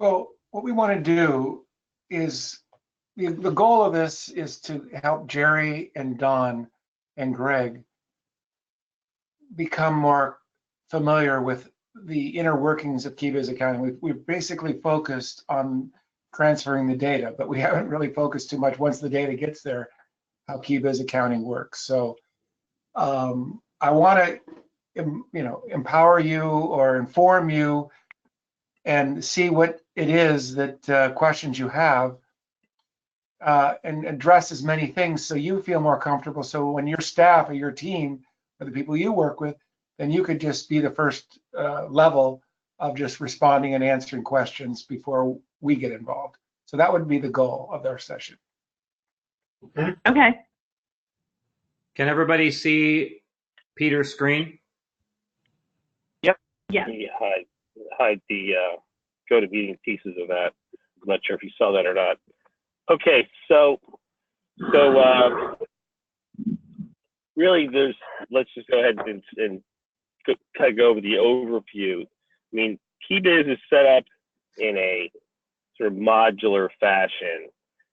Well, what we want to do is the goal of this is to help Jerry and Don and Greg become more familiar with the inner workings of KiBiz accounting. We've basically focused on transferring the data, but we haven't really focused too much once the data gets there, how KiBiz accounting works. So I want to, empower you or inform you and see what it is that questions you have, and address as many things so you feel more comfortable. So when your staff or your team or the people you work with, then you could just be the first level of just responding and answering questions before we get involved. So that would be the goal of our session. Okay. Can everybody see Peter's screen? Yep. Yeah. Hide the GoToMeeting pieces of that. I'm not sure if you saw that or not. Okay, so really, let's just go ahead and kind of go over the overview. I mean, KiBiz is set up in a sort of modular fashion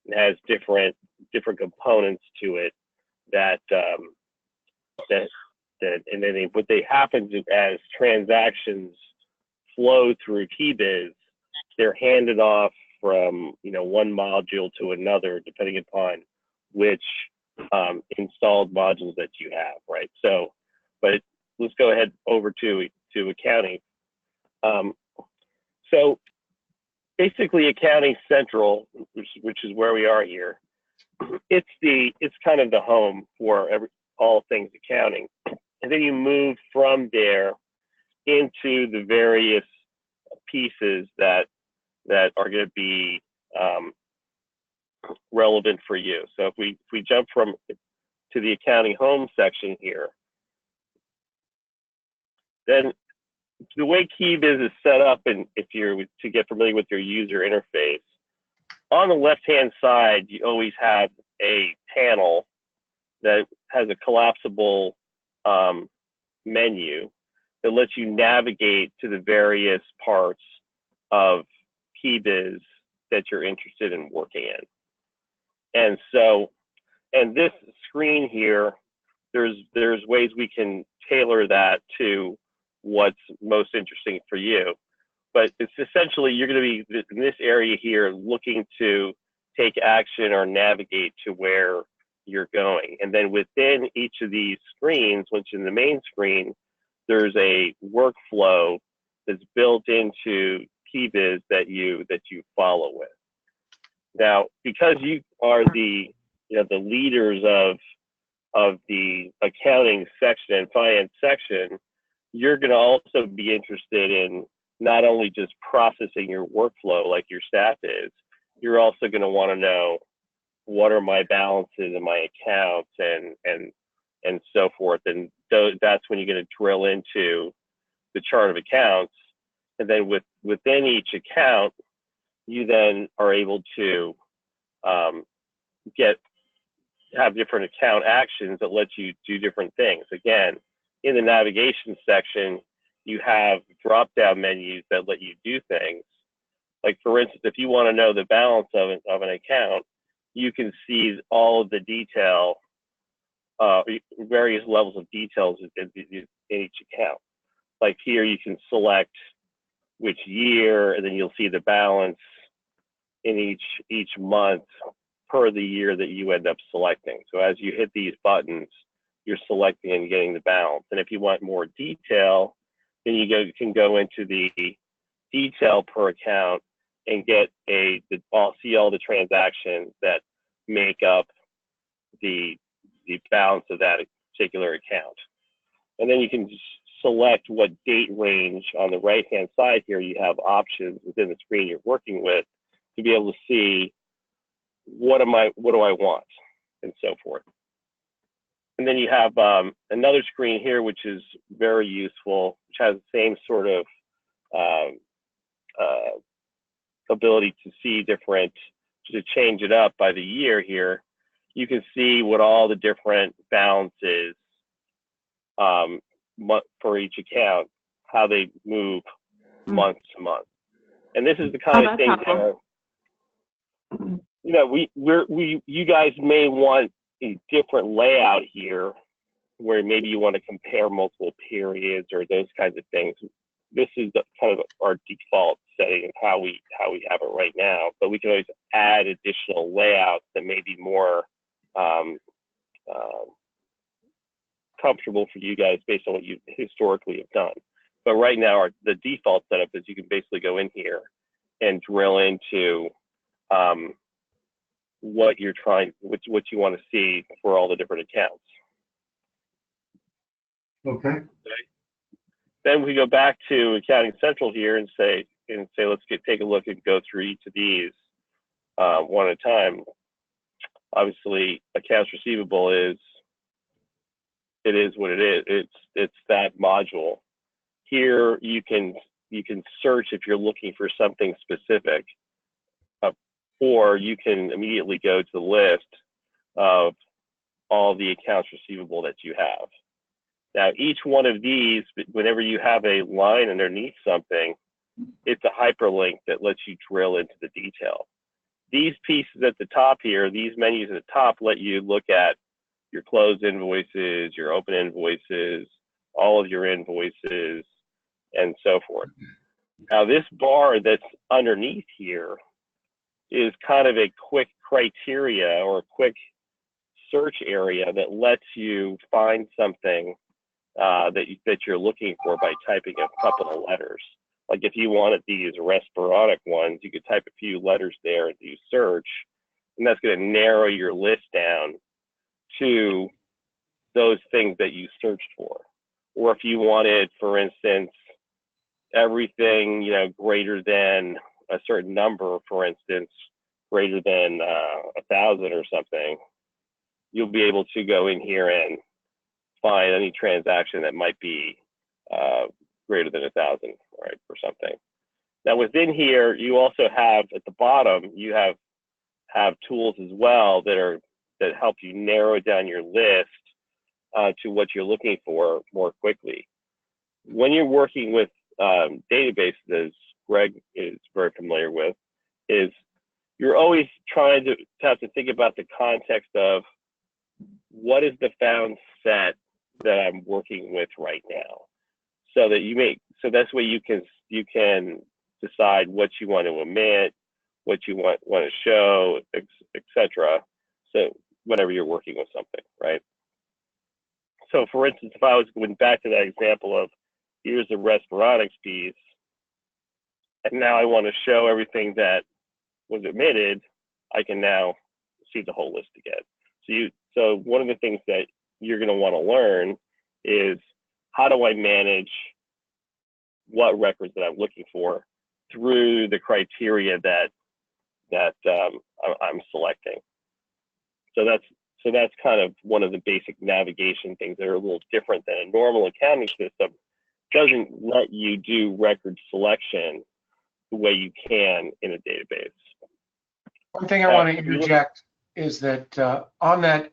and has different components to it that and then what they happen to, as transactions flow through KiBiz, they're handed off from one module to another depending upon which installed modules that you have, right? So, but let's go ahead over to accounting. So basically, Accounting Central, which is where we are here, it's kind of the home for all things accounting, and then you move from there into the various pieces that are going to be relevant for you. So if we jump to the accounting home section here, then the way KiBiz is set up, and if you're to get familiar with your user interface, on the left-hand side, you always have a panel that has a collapsible menu that lets you navigate to the various parts of KiBiz that you're interested in working in. And this screen here, there's ways we can tailor that to what's most interesting for you. But it's essentially, you're going to be in this area here looking to take action or navigate to where you're going. And then within each of these screens, which in the main screen, there's a workflow that's built into KiBiz that you follow with. Now, because you are the leaders of the accounting section and finance section, you're going to also be interested in not only just processing your workflow like your staff is, you're also going to want to know what are my balances in my accounts and so forth. And that's when you're going to drill into the chart of accounts. And then within each account, you then are able to have different account actions that let you do different things. Again, in the navigation section, you have drop-down menus that let you do things. Like, for instance, if you want to know the balance of an account, you can see all of the detail, various levels of details in each account. Like here, you can select which year, and then you'll see the balance in each month per the year that you end up selecting. So as you hit these buttons, you're selecting and getting the balance. And if you want more detail, then you can go into the detail per account and see all the transactions that make up the balance of that particular account. And then you can select what date range. On the right-hand side here, you have options within the screen you're working with to be able to see what do I want, and so forth. And then you have another screen here, which is very useful, which has the same sort of ability to see different, to change it up by the year here. You can see what all the different balances for each account, how they move month to month. And this is the kind of that's thing helpful. that, you know, you guys may want a different layout here, where maybe you want to compare multiple periods or those kinds of things. This is kind of our default setting of how we have it right now, but we can always add additional layouts that may be more comfortable for you guys based on what you historically have done. But right now, the default setup is you can basically go in here and drill into what you're trying, what you want to see for all the different accounts. Okay. Then we go back to Accounting Central here and say, let's take a look and go through each of these one at a time. Obviously, accounts receivable is what it is. It's that module. Here you can search if you're looking for something specific, or you can immediately go to the list of all the accounts receivable that you have. Now, each one of these, whenever you have a line underneath something, it's a hyperlink that lets you drill into the detail. These pieces at the top here, these menus at the top let you look at your closed invoices, your open invoices, all of your invoices, and so forth. Now, this bar that's underneath here is kind of a quick criteria or a quick search area that lets you find something that you're looking for by typing a couple of letters. Like if you wanted these respironic ones, you could type a few letters there and do search, and that's going to narrow your list down to those things that you searched for. Or if you wanted, for instance, everything, you know, greater than a certain number, for instance, greater than 1,000 or something, you'll be able to go in here and find any transaction that might be greater than 1,000, right, or something. Now within here, you also have at the bottom, you have tools as well that help you narrow down your list to what you're looking for more quickly. When you're working with databases, as Greg is very familiar with, is you're always trying to have to think about the context of what is the found set that I'm working with right now, so that that's where you can decide what you want to omit, what you want to show, etc. So whenever you're working with something, right? So for instance, if I was going back to that example of here's the Respironics piece, and now I want to show everything that was omitted, I can now see the whole list again. So one of the things that you're going to want to learn is how do I manage what records that I'm looking for through the criteria that I'm selecting. So that's kind of one of the basic navigation things that are a little different than a normal accounting system. Doesn't let you do record selection the way you can in a database. One thing I want to interject is that on that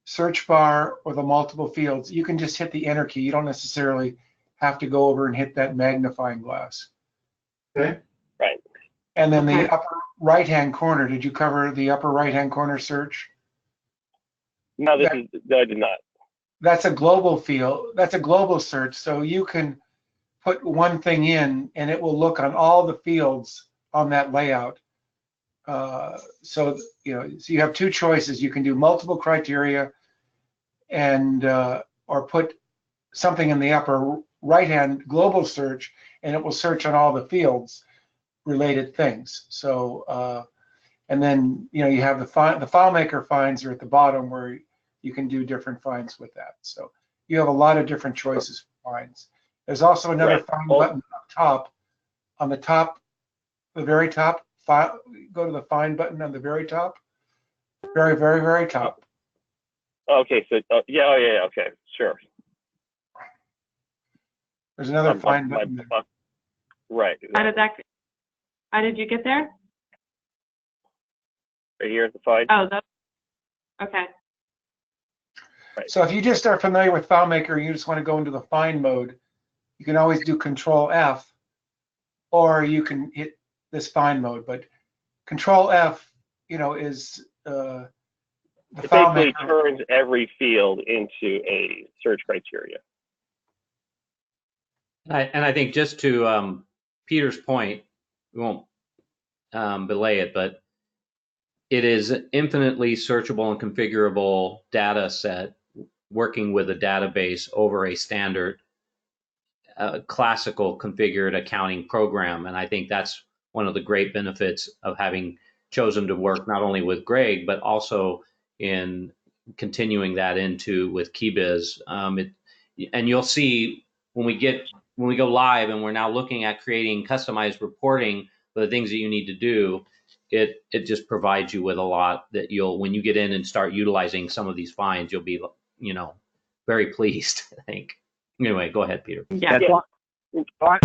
search bar or the multiple fields, you can just hit the enter key. You don't necessarily have to go over and hit that magnifying glass. Okay. Right. And then the upper right-hand corner, did you cover the upper right-hand corner search? No, I did not. That's a global field. That's a global search. So you can put one thing in and it will look on all the fields on that layout. So you have two choices. You can do multiple criteria and or put something in the upper right-hand global search, and it will search on all the fields related things. So and then you have the FileMaker finds are at the bottom where you can do different finds with that. So you have a lot of different choices for finds. There's also another find button up top. On the top, the very top, go to the find button on the very top, very, very, very top. Okay, so yeah, okay, sure. There's another find button there. Right. Exactly. How did you get there? Right here at the find. Oh, that's okay. Right. So if you just are familiar with FileMaker and you just want to go into the find mode, you can always do Control F, or you can hit this find mode. But Control F, is the It file basically maker. turns every field into a search criteria. And I think just to Peter's point, we won't belay it, but it is an infinitely searchable and configurable data set working with a database over a standard classical configured accounting program. And I think that's one of the great benefits of having chosen to work not only with Greg, but also in continuing that into with KiBiz. And you'll see when we go live and we're now looking at creating customized reporting for the things that you need to do, it just provides you with a lot that when you get in and start utilizing some of these finds, you'll be, very pleased, I think. Anyway, go ahead, Peter. Yeah.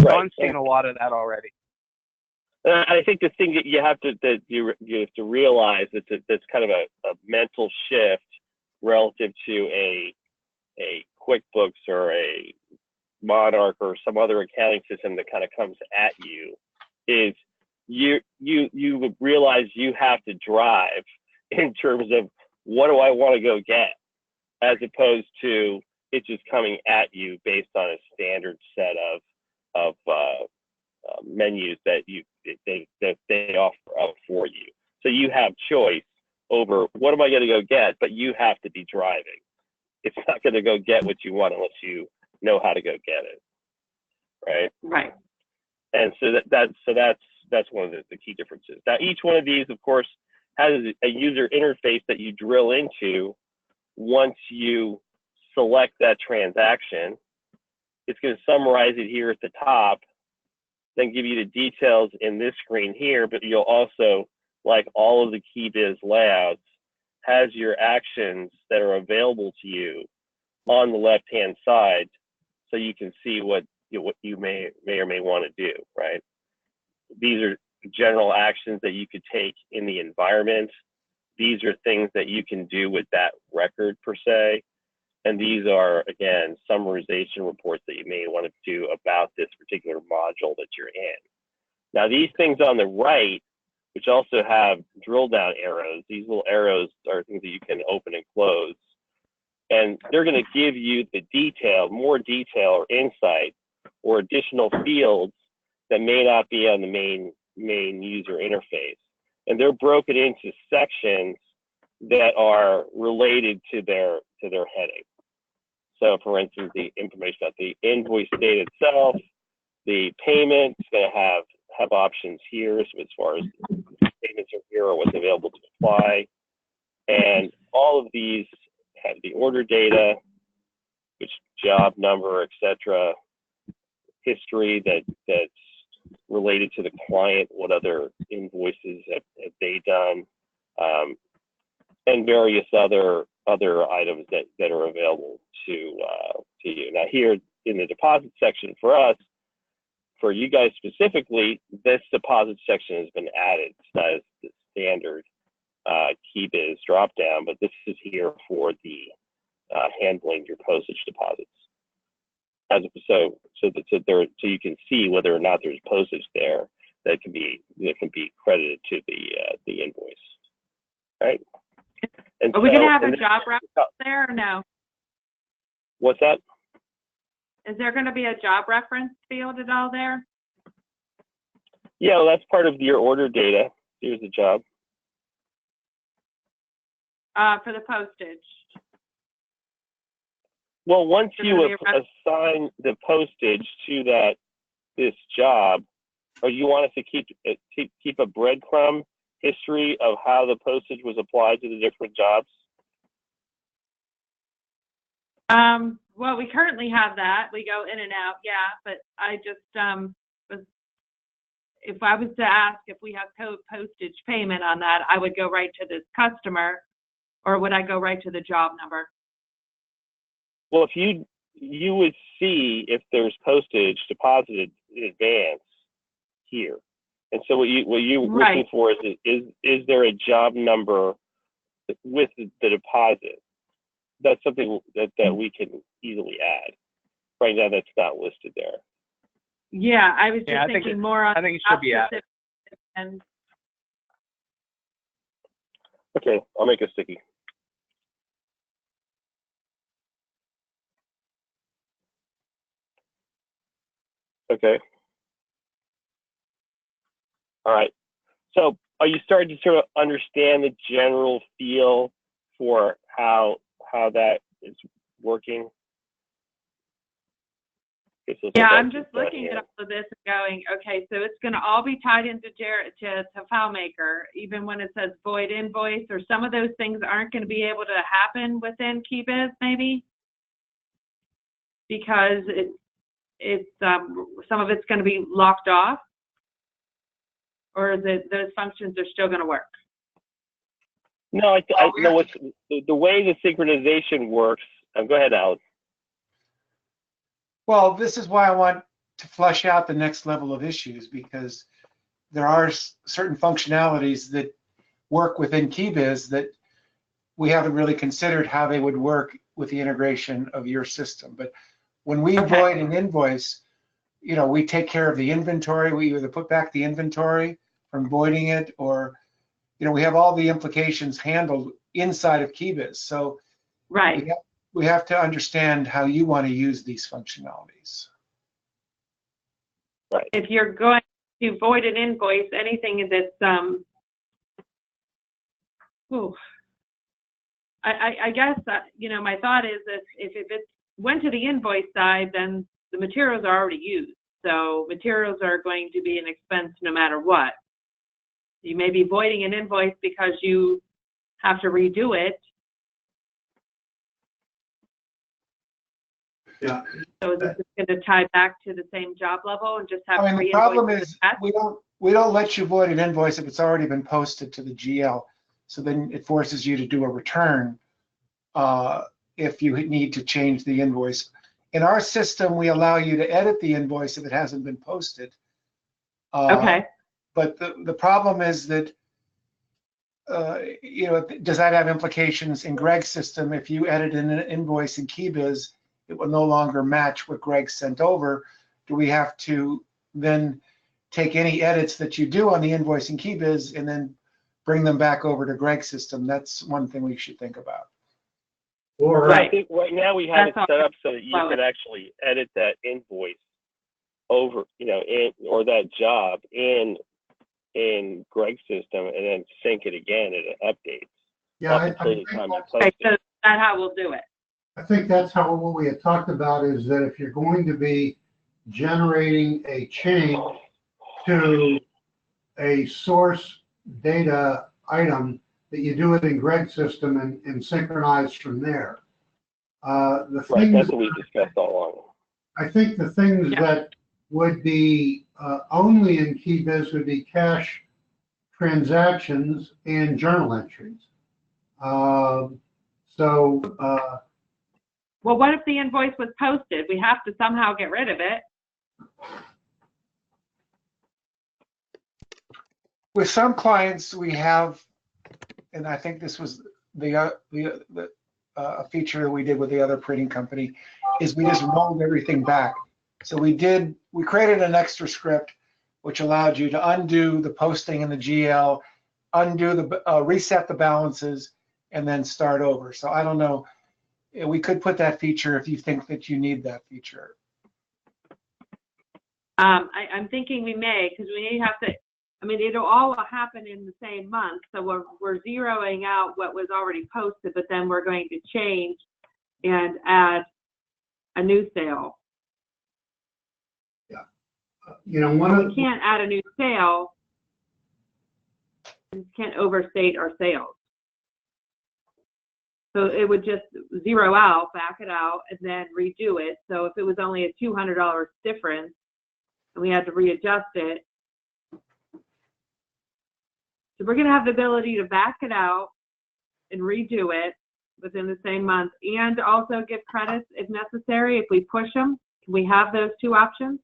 Don's seen a lot of that already. I think the thing that you have to realize that's kind of a mental shift relative to a QuickBooks or a Monarch or some other accounting system that kind of comes at you is you would realize you have to drive in terms of what do I want to go get, as opposed to it just coming at you based on a standard set of menus that they offer up for you. So you have choice over what am I going to go get, but you have to be driving. It's not going to go get what you want unless you know how to go get it, right? Right. And so that's one of the key differences. Now, each one of these, of course, has a user interface that you drill into once you select that transaction. It's going to summarize it here at the top, then give you the details in this screen here, but you'll also, like all of the KiBiz layouts, has your actions that are available to you on the left-hand side, so you can see what you may or may want to do, right? These are general actions that you could take in the environment. These are things that you can do with that record per se. And these are, again, summarization reports that you may want to do about this particular module that you're in. Now, these things on the right, which also have drill down arrows, these little arrows are things that you can open and close. And they're going to give you the detail, more detail or insight or additional fields that may not be on the main user interface. And they're broken into sections that are related to their heading. So for instance, the information about the invoice date itself, the payment is going to have options here. So as far as payments are here or what's available to apply. And all of these have the order data, which job number, etc., history that's related to the client, what other invoices have they done, and various other items that are available to you. Now here in the deposit section for us, for you guys specifically, this deposit section has been added. It's not as the standard KiBiz dropdown, but this is here for the handling your postage deposits. So you can see whether or not there's postage there that can be credited to the invoice, right? And Are we going to have a job reference there or no? What's that? Is there going to be a job reference field at all there? Yeah, well, that's part of your order data. Here's the job. For the postage. Well, once you assign the postage to this job, or you want us to keep a breadcrumb history of how the postage was applied to the different jobs? Well, we currently have that. We go in and out, yeah. But I just if I was to ask if we have postage payment on that, I would go right to this customer, or would I go right to the job number? Well, if you would see if there's postage deposited in advance here, and so what you're right. looking for is there a job number with the deposit? That's something that we can easily add. Right now, that's not listed there. Yeah, I was just thinking more on. I think it should be added. and Okay, I'll make a sticky. Okay. All right. So are you starting to sort of understand the general feel for how that is working? Okay, so yeah, that's I'm just done looking here. at all of this and going, okay, so it's going to all be tied into to FileMaker, even when it says void invoice, or some of those things aren't going to be able to happen within KiBiz, maybe, because it's some of it's going to be locked off, or is it those functions are still going to work? No, I know what's the way the synchronization works. Go ahead, Alex. Well, this is why I want to flesh out the next level of issues, because there are certain functionalities that work within KiBiz that we haven't really considered how they would work with the integration of your system. But when we void an invoice, you know, we take care of the inventory. We either put back the inventory from voiding it, or, you know, we have all the implications handled inside of KiBiz. So Right. we have to understand how you want to use these functionalities. Right. If you're going to void an invoice, anything that's I guess you know, my thought is that if it went to the invoice side, then the materials are already used. So materials are going to be an expense no matter what. You may be voiding an invoice because you have to redo it. Yeah. So is this going to tie back to the same job level and just have I mean, the three problem invoices is attached? we don't let you void an invoice if it's already been posted to the GL. So then it forces you to do a return if you need to change the invoice. In our system, we allow you to edit the invoice if it hasn't been posted. Okay. But the problem is that, you know, does that have implications in Greg's system? If you edit an invoice in KiBiz, it will no longer match what Greg sent over. Do we have to then take any edits that you do on the invoice in KiBiz and then bring them back over to Greg's system? That's one thing we should think about. Or Right. I think right now we have That's it set up so that you can actually edit that invoice over, you know, or that job in Greg's system, and then sync it again and it updates. yeah, up until the time you post Okay, so it. that's how we'll do it. I think that's how what we had talked about is that if you're going to be generating a change to a source data item, that you do it in Greg's system and synchronize from there. The Right, things, that's what we discussed all along. I think the things Yeah. that would be only in KiBiz would be cash transactions and journal entries. Well, what if the invoice was posted? We have to somehow get rid of it. With some clients, we have, and I think this was the feature that we did with the other printing company, is we just rolled everything back. So we created an extra script which allowed you to undo the posting in the GL, undo the reset the balances, and then start over. So I don't know. We could put that feature if you think that you need that feature. I'm thinking we may, because we may have to. I mean, it'll all happen in the same month, so we're zeroing out what was already posted, but then we're going to change and add a new sale. you know, one of We can't add a new sale. We can't overstate our sales. So it would just zero out, back it out, and then redo it. So if it was only a $200 difference and we had to readjust it, so we're going to have the ability to back it out and redo it within the same month, and also give credits if necessary if we push them. Can we have those two options?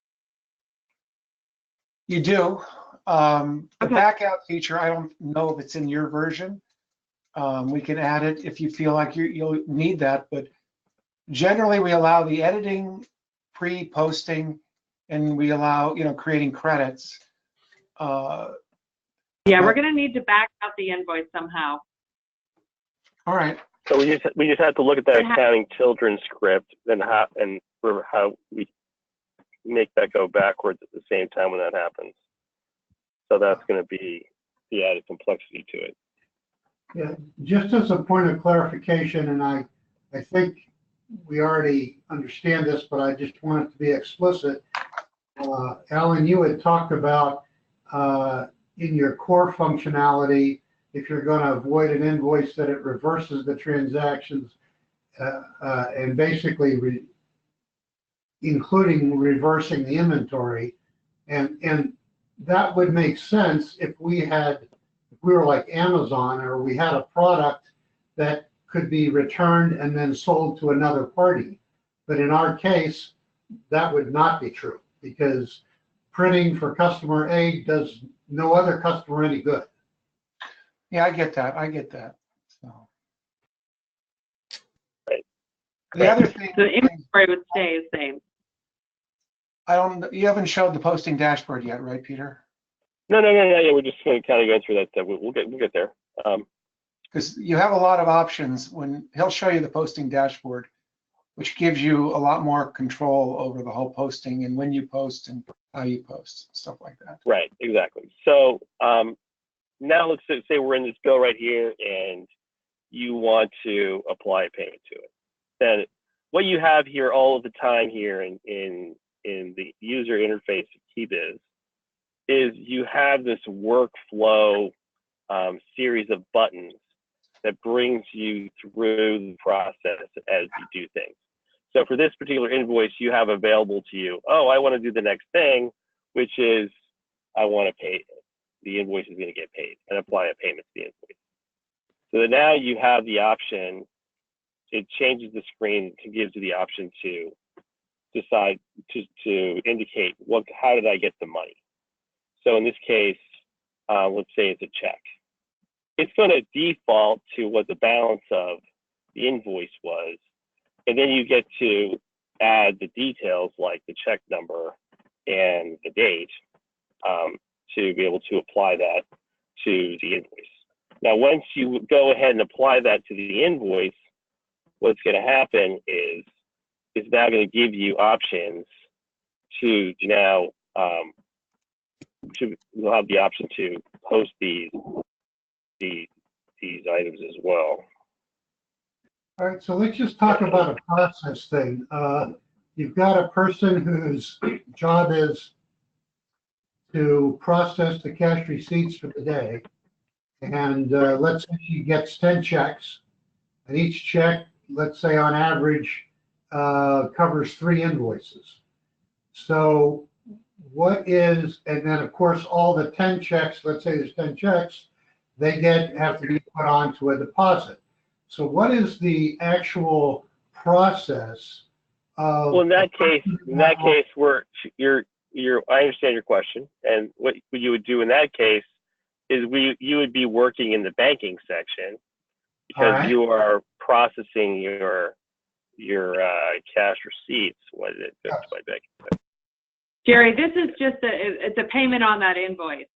You do. The Okay. back out feature, I don't know if it's in your version. We can add it if you feel like you'll need that, but generally we allow the editing, pre-posting, and we allow, you know, creating credits. Yeah, we're going to need to back out the invoice somehow. All right. So we just have to look at that accounting children script, then how we make that go backwards at the same time when that happens. So that's going to be the added complexity to it. Yeah, just as a point of clarification, and I think we already understand this, but I just want it to be explicit. Alan, you had talked about in your core functionality, if you're going to avoid an invoice, that it reverses the transactions and basically including reversing the inventory. And that would make sense if we were like Amazon, or we had a product that could be returned and then sold to another party. But in our case, that would not be true, because printing for customer A does no other customer any good. Yeah, I get that. So. Right. The other thing. The inventory would stay the same. You haven't showed the posting dashboard yet, right, Peter? No. Yeah, we're just going to kind of go through that. We'll get there. Because you have a lot of options. When he'll show you the posting dashboard, which gives you a lot more control over the whole posting and when you post and how you post, stuff like that. Right, exactly. So now let's say we're in this bill right here, and you want to apply a payment to it. Then what you have here all of the time here in the user interface of KiBiz is you have this workflow series of buttons that brings you through the process as you do things. So for this particular invoice, you have available to you, oh, I want to do the next thing, which is I want to pay, the invoice is going to get paid, and apply a payment to the invoice. So that now you have the option, it changes the screen, it gives you the option to decide to indicate how did I get the money. So in this case, let's say it's a check. It's going to default to what the balance of the invoice was, and then you get to add the details like the check number and the date to be able to apply that to the invoice. Now, once you go ahead and apply that to the invoice, what's going to happen is it's now going to give you options to now you'll have the option to post these items as well. All right, so let's just talk about a process thing. You've got a person whose job is to process the cash receipts for the day. And let's say she gets 10 checks, and each check, let's say on average, covers 3 invoices. So what is, and then of course, all the 10 checks, let's say there's 10 checks, they have to be put onto a deposit. So what is the actual process of? Well, in that case, I understand your question, and what you would do in that case is you would be working in the banking section, because you are processing your cash receipts. What is it? Yes. By banking. Jerry, this is just it's a payment on that invoice.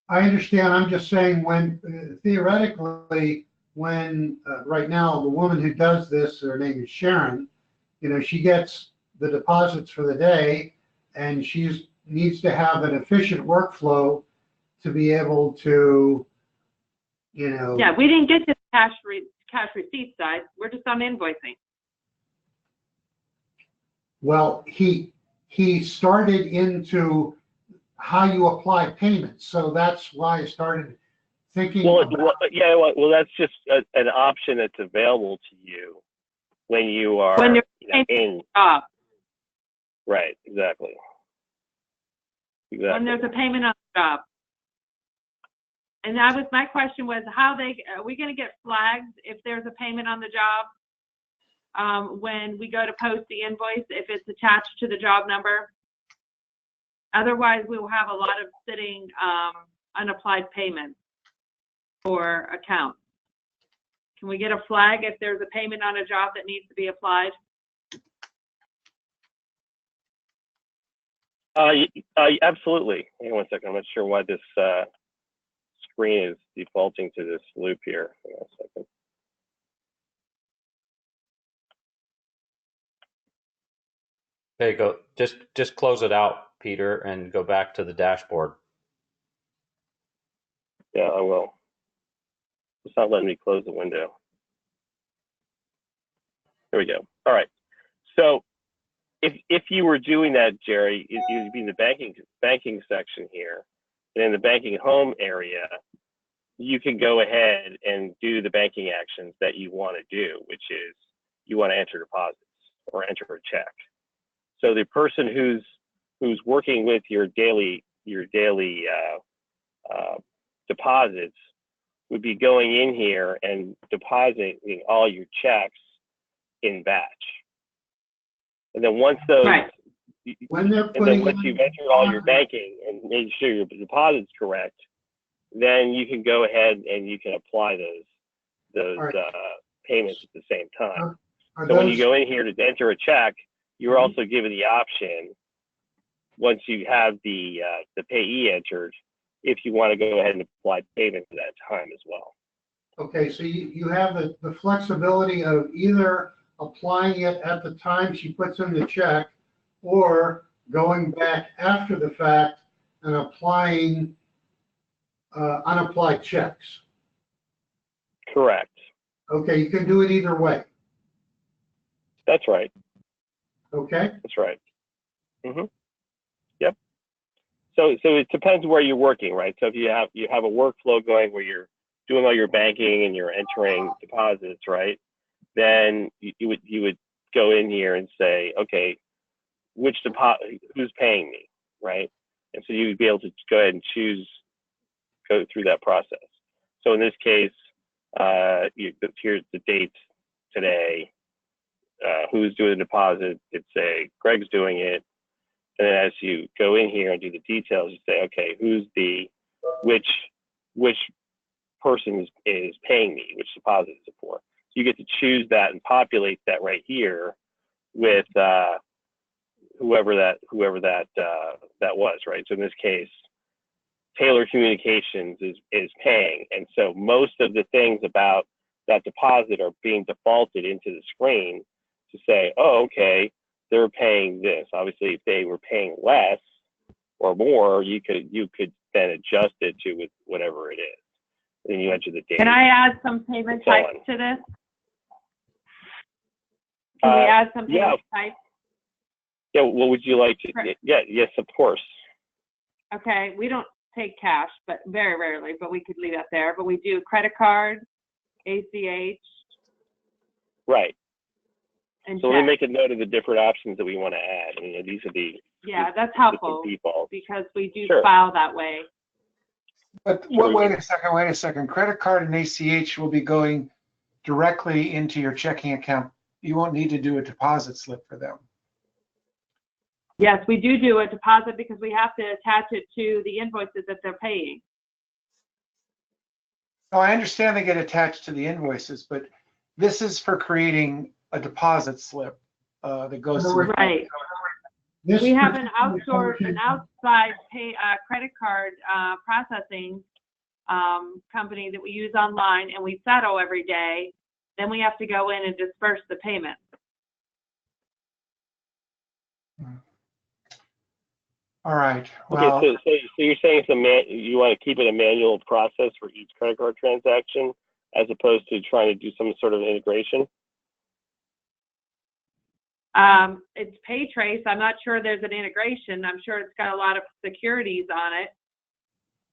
I understand. I'm just saying, when theoretically, when right now the woman who does this, her name is Sharon, she gets the deposits for the day, and she needs to have an efficient workflow to be able to, Yeah, we didn't get to the cash receipt side. We're just on invoicing. Well, he started into how you apply payments, so that's why I started thinking. Well, that's just an option that's available to you when you are in. Job. Right, exactly. When there's a payment on the job. And that was my question, was are we going to get flagged if there's a payment on the job when we go to post the invoice, if it's attached to the job number? Otherwise, we will have a lot of sitting unapplied payments for accounts. Can we get a flag if there's a payment on a job that needs to be applied? Absolutely. Hang on one second. I'm not sure why this screen is defaulting to this loop here. Hang on a second. There you go. Just close it out, Peter, and go back to the dashboard. Yeah, I will. It's not letting me close the window. There we go. All right. So if you were doing that, Jerry, you'd be in the banking section here. And in the banking home area, you can go ahead and do the banking actions that you want to do, which is you want to enter deposits or enter a check. So the person who's working with your daily deposits would be going in here and depositing all your checks in batch. And then once those, Right. When they're and putting then once in you've entered all your banking and made sure your deposit's correct, then you can go ahead and you can apply those Right. payments at the same time. are So when you those- go in here to enter a check, you're also given the option, once you have the payee entered, if you want to go ahead and apply payment at that time as well. Okay, so you have the flexibility of either applying it at the time she puts in the check or going back after the fact and applying unapplied checks. Correct. Okay, you can do it either way, That's right. okay? That's right. Yep. So it depends where you're working, right? So if you have a workflow going where you're doing all your banking and you're entering deposits, right? Then you would go in here and say, okay, who's paying me, right? And so you would be able to go ahead and go through that process. So in this case, here's the date today. Who's doing the deposit? It'd say Greg's doing it. And then as you go in here and do the details, you say, okay, which person is paying me, which deposit is it for? So you get to choose that and populate that right here with whoever that was, right? So in this case, Taylor Communications is paying, and so most of the things about that deposit are being defaulted into the screen to say, oh, okay, they're paying this. Obviously, if they were paying less or more, you could then adjust it to whatever it is. And then you enter the date. Can I add some payment So types to this? Can we add some payment types? Yeah, what would you like to? Correct. Yeah, yes, of course. Okay, we don't take cash, but very rarely, but we could leave that there. But we do credit card, ACH, Right. and So let me check. make a note of the different options that we want to add. I mean, these are the Yeah, that's helpful defaults. because we do Sure. file that way. But Sure. wait a second. Credit card and ACH will be going directly into your checking account. You won't need to do a deposit slip for them. Yes, we do a deposit because we have to attach it to the invoices that they're paying. Oh, I understand they get attached to the invoices, but this is for creating a deposit slip that goes to. Right. This We have an particular outside credit card processing company that we use online, and we settle every day. Then we have to go in and disperse the payment. All right. Well, Okay, so you're saying you want to keep it a manual process for each credit card transaction as opposed to trying to do some sort of integration? It's PayTrace. I'm not sure there's an integration. I'm sure it's got a lot of securities on it,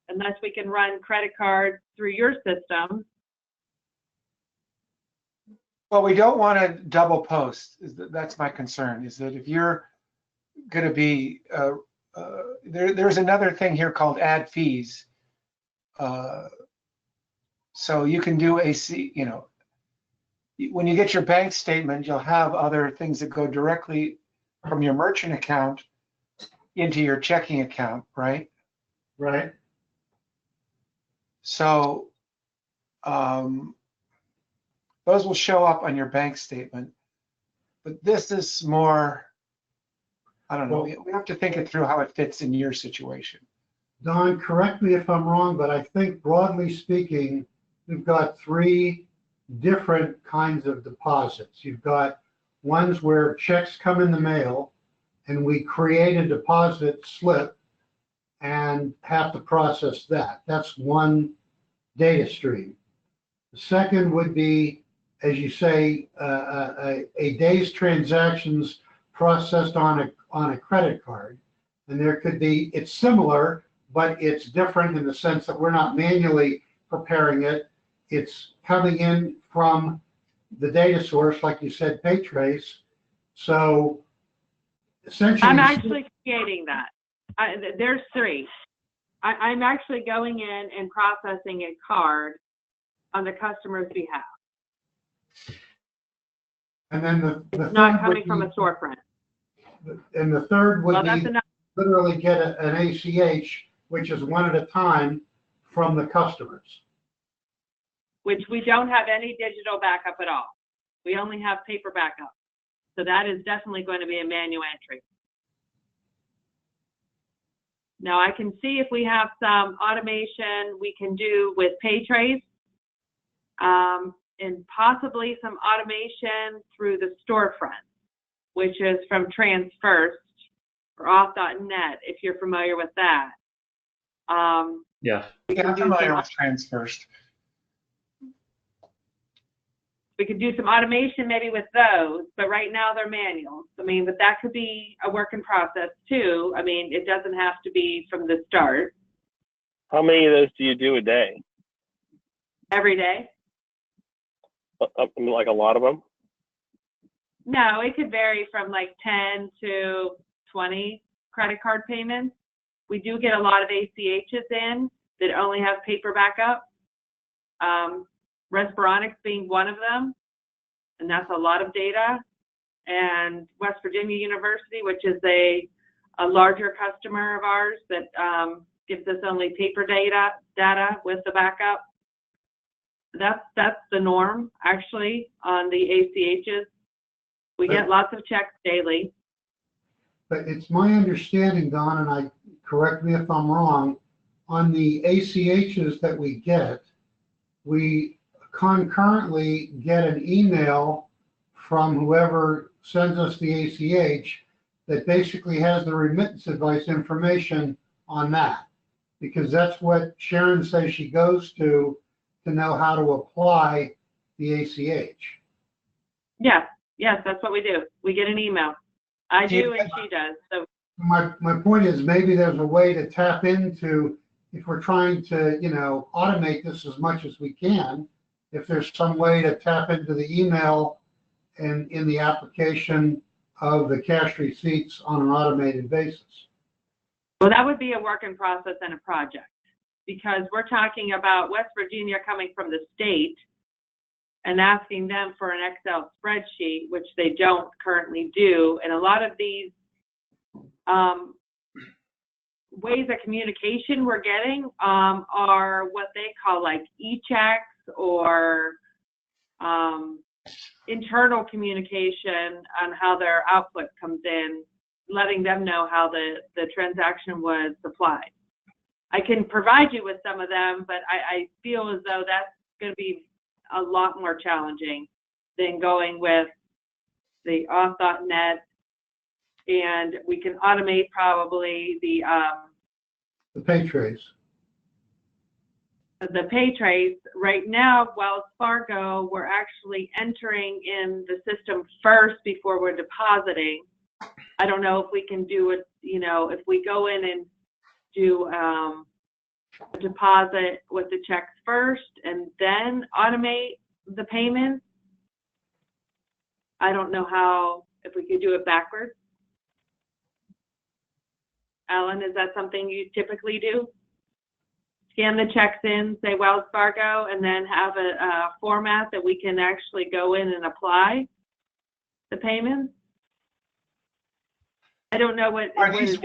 unless we can run credit cards through your system. well, we don't want to double post. That's my concern, is that if you're going to be, there's another thing here called add fees. So you can do when you get your bank statement, you'll have other things that go directly from your merchant account into your checking account, right? Right. So those will show up on your bank statement. But this is more, I don't know, we have to think it through how it fits in your situation. Don, correct me if I'm wrong, but I think broadly speaking, we've got three different kinds of deposits. You've got ones where checks come in the mail and we create a deposit slip and have to process that. That's one data stream. The second would be, as you say, a day's transactions processed on a credit card. And there could be, it's similar, but it's different in the sense that we're not manually preparing it. It's coming in from the data source, like you said, PayTrace. So essentially, I'm actually creating that. There's three. I'm actually going in and processing a card on the customer's behalf. and then the Not third coming would from be, a storefront. and the third would Well, be that's enough. literally get an ACH, which is one at a time from the customers. Which we don't have any digital backup at all. We only have paper backup. So that is definitely going to be a manual entry. Now I can see if we have some automation we can do with PayTrace, and possibly some automation through the storefront, which is from TransFirst or auth.net, if you're familiar with that. Yeah. Yeah, I'm familiar with TransFirst. We could do some automation maybe with those, but right now they're manual. I mean, but that could be a work in process too. I mean, it doesn't have to be from the start. How many of those do you do a day? Every day? Like a lot of them? No, it could vary from like 10 to 20 credit card payments. We do get a lot of ACHs in that only have paper backup. Respironics being one of them, and that's a lot of data. And West Virginia University, which is a larger customer of ours that gives us only paper data with the backup. That's the norm actually on the ACHs. We get lots of checks daily. But it's my understanding, Don, and correct me if I'm wrong, on the ACHs that we get, we concurrently get an email from whoever sends us the ACH that basically has the remittance advice information on that. Because that's what Sharon says she goes to know how to apply the ACH. Yeah, yes, that's what we do. We get an email. I do and she does. So My point is maybe there's a way to tap into, if we're trying to, automate this as much as we can, if there's some way to tap into the email and in the application of the cash receipts on an automated basis. well, that would be a work in process and a project, because we're talking about West Virginia coming from the state and asking them for an Excel spreadsheet, which they don't currently do. And a lot of these ways of communication we're getting are what they call like e-checks or internal communication on how their output comes in, letting them know how the transaction was supplied. I can provide you with some of them, but I feel as though that's going to be a lot more challenging than going with the auth.net, and we can automate probably the PayTrace. The PayTrace. Right now, Wells Fargo, we're actually entering in the system first before we're depositing. I don't know if we can do it, if we go in and do a deposit with the checks first and then automate the payments. I don't know if we could do it backwards. Alan, is that something you typically do? Scan the checks in, say Wells Fargo, and then have a format that we can actually go in and apply the payments? I don't know what advantage.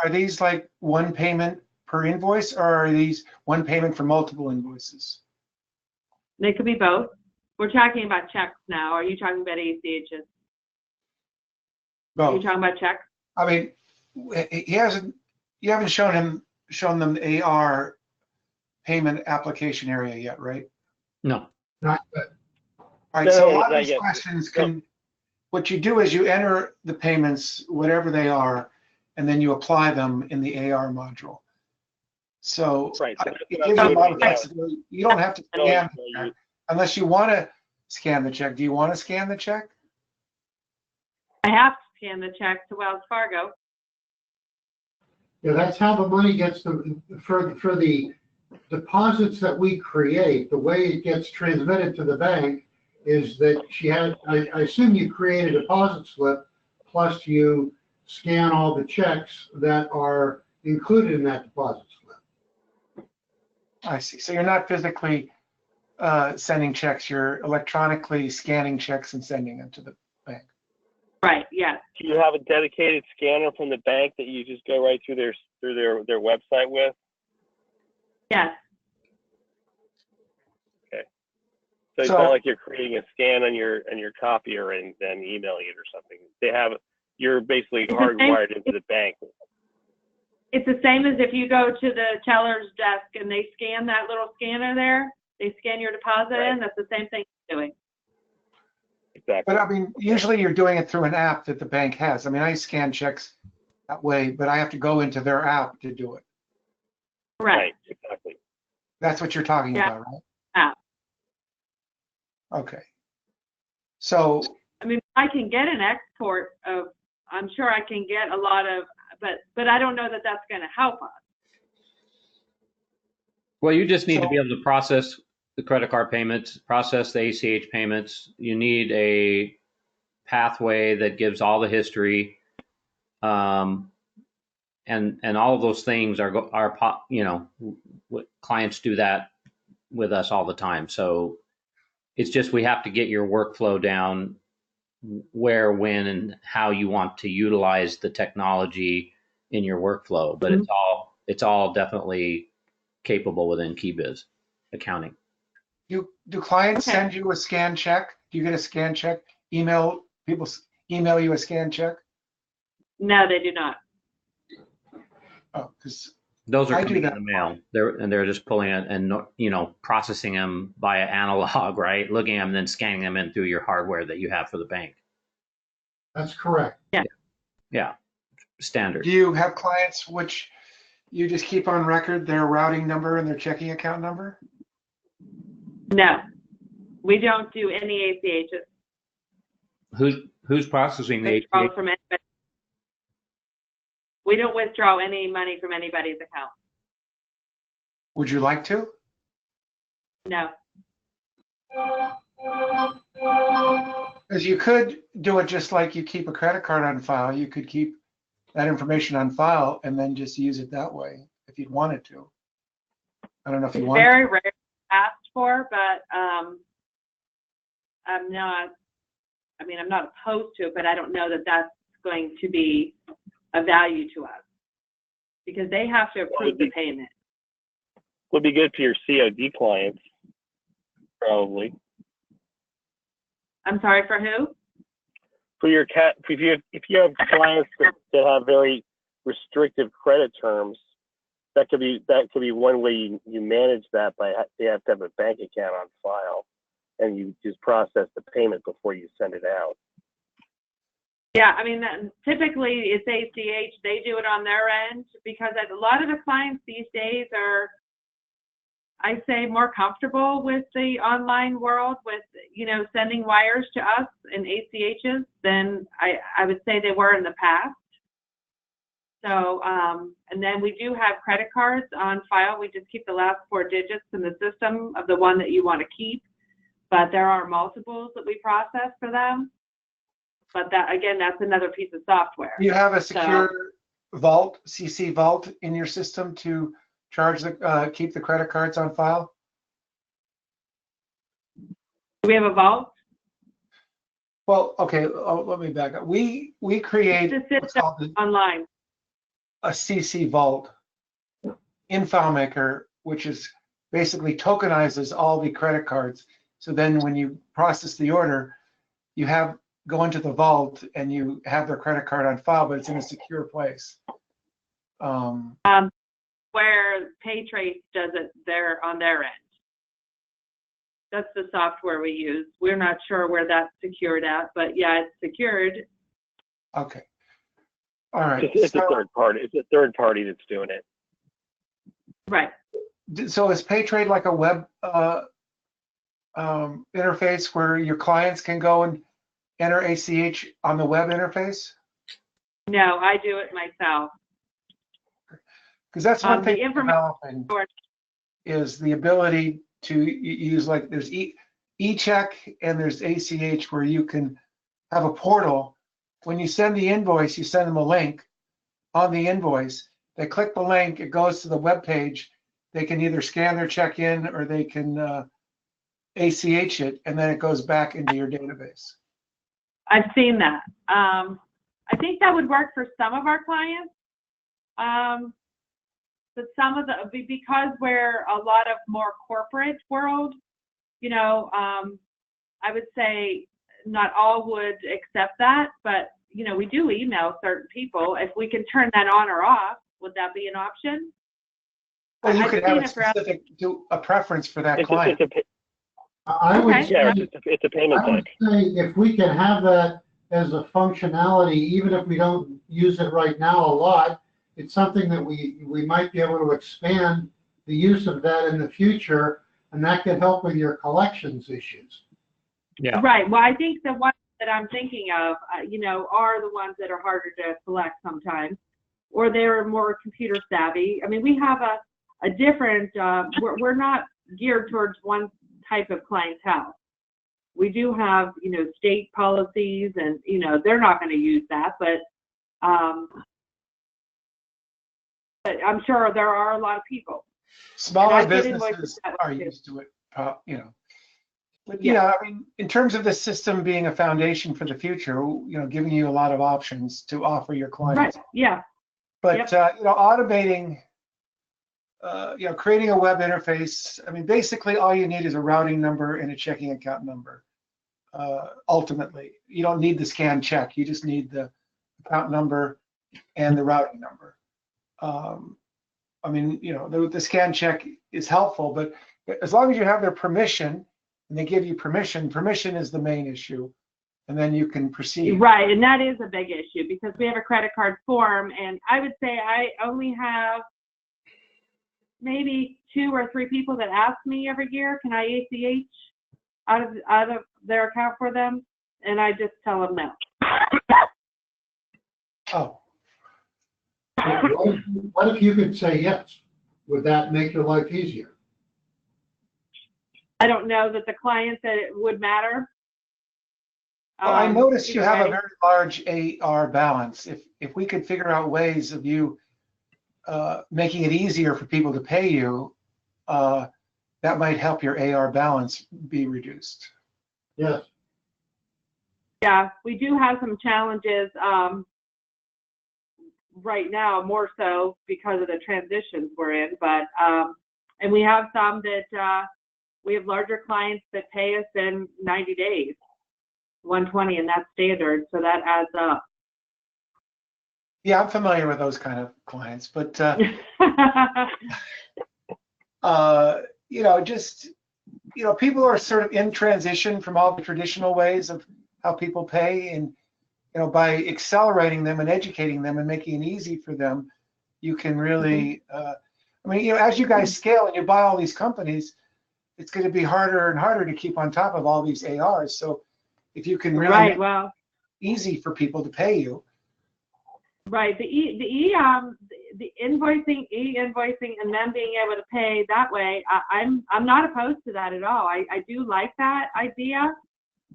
Are these like one payment per invoice, or are these one payment for multiple invoices? They could be both. We're talking about checks now. Are you talking about ACHs? Are you Both. talking about checks? I mean, you haven't shown him shown them the AR payment application area yet, right? No. Not yet. All right, No, so a no, lot not of these yet. questions can, what you do is you enter the payments, whatever they are, and then you apply them in the AR module. So Right, so that's it what gives I'm you a doing lot right of now. flexibility. You don't have to No, scan no, the check unless you want to scan the check. Do you want to scan the check? I have to scan the check to Wells Fargo. Yeah, that's how the money gets for the deposits that we create. The way it gets transmitted to the bank is that I assume you create a deposit slip, plus you scan all the checks that are included in that deposit slip. I see. So you're not physically sending checks. You're electronically scanning checks and sending them to the bank. Right, yes. Do you have a dedicated scanner from the bank that you just go right through their website with? Yes. So it's So- not like you're creating a scan on your copier and then emailing it or something. You're basically It's the same- hardwired into the bank. It's the same as if you go to the teller's desk and they scan that little scanner there, they scan your deposit in, that's the same thing you're doing. Exactly. But I mean, usually you're doing it through an app that the bank has. I mean, I scan checks that way, but I have to go into their app to do it. Right. Exactly. That's what you're talking Yeah. about, right? App. Okay. So, I mean, I can get an export of, I'm sure I can get a lot of, but I don't know that that's going to help us. Well, you just need to So- be able to process the credit card payments, process the ACH payments. You need a pathway that gives all the history, and all of those things clients do that with us all the time. So it's just we have to get your workflow down, where, when, and how you want to utilize the technology in your workflow. But it's all definitely capable within KiBiz accounting. do clients Okay. send you a scan check? Do you get a scan check? People email you a scan check? No, they do not. Oh, because Those are I do coming in that. the mail. They're just pulling it and processing them via analog, right? Looking at them and then scanning them in through your hardware that you have for the bank. That's correct. Yeah, standard. do you have clients which you just keep on record their routing number and their checking account number? No, we don't do any ACHs. Who's processing the Withdraw ACH? from anybody. We don't withdraw any money from anybody's account. Would you like to? No. Because you could do it just like you keep a credit card on file. You could keep that information on file and then just use it that way if you'd wanted to. I don't know if you It's want very rare asked for, but I'm not opposed to it, but I don't know that that's going to be a value to us because they have to approve the payment. Would be good for your COD clients, probably. I'm sorry, for who? For your if you have clients that have very restrictive credit terms, that could be one way you manage that they have to have a bank account on file, and you just process the payment before you send it out. Yeah, I mean, typically it's ACH. They do it on their end because a lot of the clients these days are, I say, more comfortable with the online world with, sending wires to us and ACHs than I would say they were in the past. So, and then we do have credit cards on file. We just keep the last 4 digits in the system of the one that you want to keep. But there are multiples that we process for them. But that, again, that's another piece of software. You have a secure vault, CC vault in your system to keep the credit cards on file? Do we have a vault? Well, okay, let me back up. We create It's a what's system called online. a CC vault in FileMaker, which is basically tokenizes all the credit cards. So then when you process the order, you go into the vault and you have their credit card on file, but it's in a secure place. where PayTrace does it there on their end. That's the software we use. We're not sure where that's secured at, but yeah, it's secured. Okay. All right. It's a third party. It's a third party that's doing it. Right. So is PayTrade like a web interface where your clients can go and enter ACH on the web interface? No, I do it myself. Because that's one thing The developing is the ability to use, like, there's e-check and there's ACH, where you can have a portal. When you send the invoice, you send them a link on the invoice. They click the link, it goes to the web page. They can either scan their check in or they can ACH it, and then it goes back into your database. I've seen that. I think that would work for some of our clients. But some of because we're a lot of more corporate world, you know, I would say not all would accept that, but, you know, we do email certain people. If we can turn that on or off, would that be an option? Well, you could have a preference for that client. I would Okay. say, Yeah, it's a payment I would thing. say if we can have that as a functionality, even if we don't use it right now a lot, it's something that we might be able to expand the use of that in the future, and that could help with your collections issues. Yeah. Right. Well, I think the ones that I'm thinking of, you know, are the ones that are harder to select sometimes, or they're more computer savvy. I mean, we have a different, we're not geared towards one type of clientele. We do have, you know, state policies, and, you know, they're not going to use that, but I'm sure there are a lot of people. Smaller businesses are used to it, you know. But yeah, I mean, in terms of the system being a foundation for the future, you know, giving you a lot of options to offer your clients. Right. Yeah. But Yep. you know, automating, you know, creating a web interface. I mean, basically, all you need is a routing number and a checking account number. Ultimately, you don't need the scan check. You just need the account number and the routing number. I mean, you know, the scan check is helpful, but as long as you have their permission and they give you permission, permission is the main issue, and then you can proceed. Right, and that is a big issue because we have a credit card form, and I would say I only have maybe 2 or 3 people that ask me every year, can I ACH out of their account for them? And I just tell them no. Oh. What if you could say yes? Would that make your life easier? I don't know that the client that it would matter. Well, I noticed you have a very large AR balance. If we could figure out ways of you making it easier for people to pay you, that might help your AR balance be reduced. Yes. Yeah, we do have some challenges right now, more so because of the transitions we're in, but and we have some that we have larger clients that pay us in 90 days, 120, and that's standard, so that adds up. Yeah, I'm familiar with those kind of clients, but you know, just, you know, people are sort of in transition from all the traditional ways of how people pay, and you know, by accelerating them and educating them and making it easy for them, you can really, I mean, you know, as you guys scale and you buy all these companies, it's going to be harder and harder to keep on top of all these ARs. So if you can really make it easy for people to pay you. Right. The invoicing, e-invoicing, and then being able to pay that way, I'm not opposed to that at all. I do like that idea.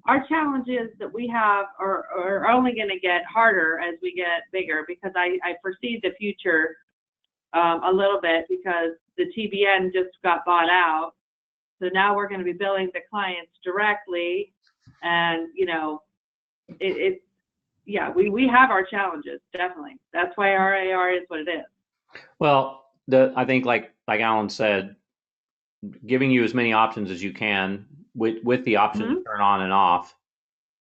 Our challenges that we have are only going to get harder as we get bigger, because I foresee the future a little bit, because the TBN just got bought out. So now we're going to be billing the clients directly, and, you know, yeah, we have our challenges, definitely. That's why our AR is what it is. Well, I think like Alan said, giving you as many options as you can with the option to turn on and off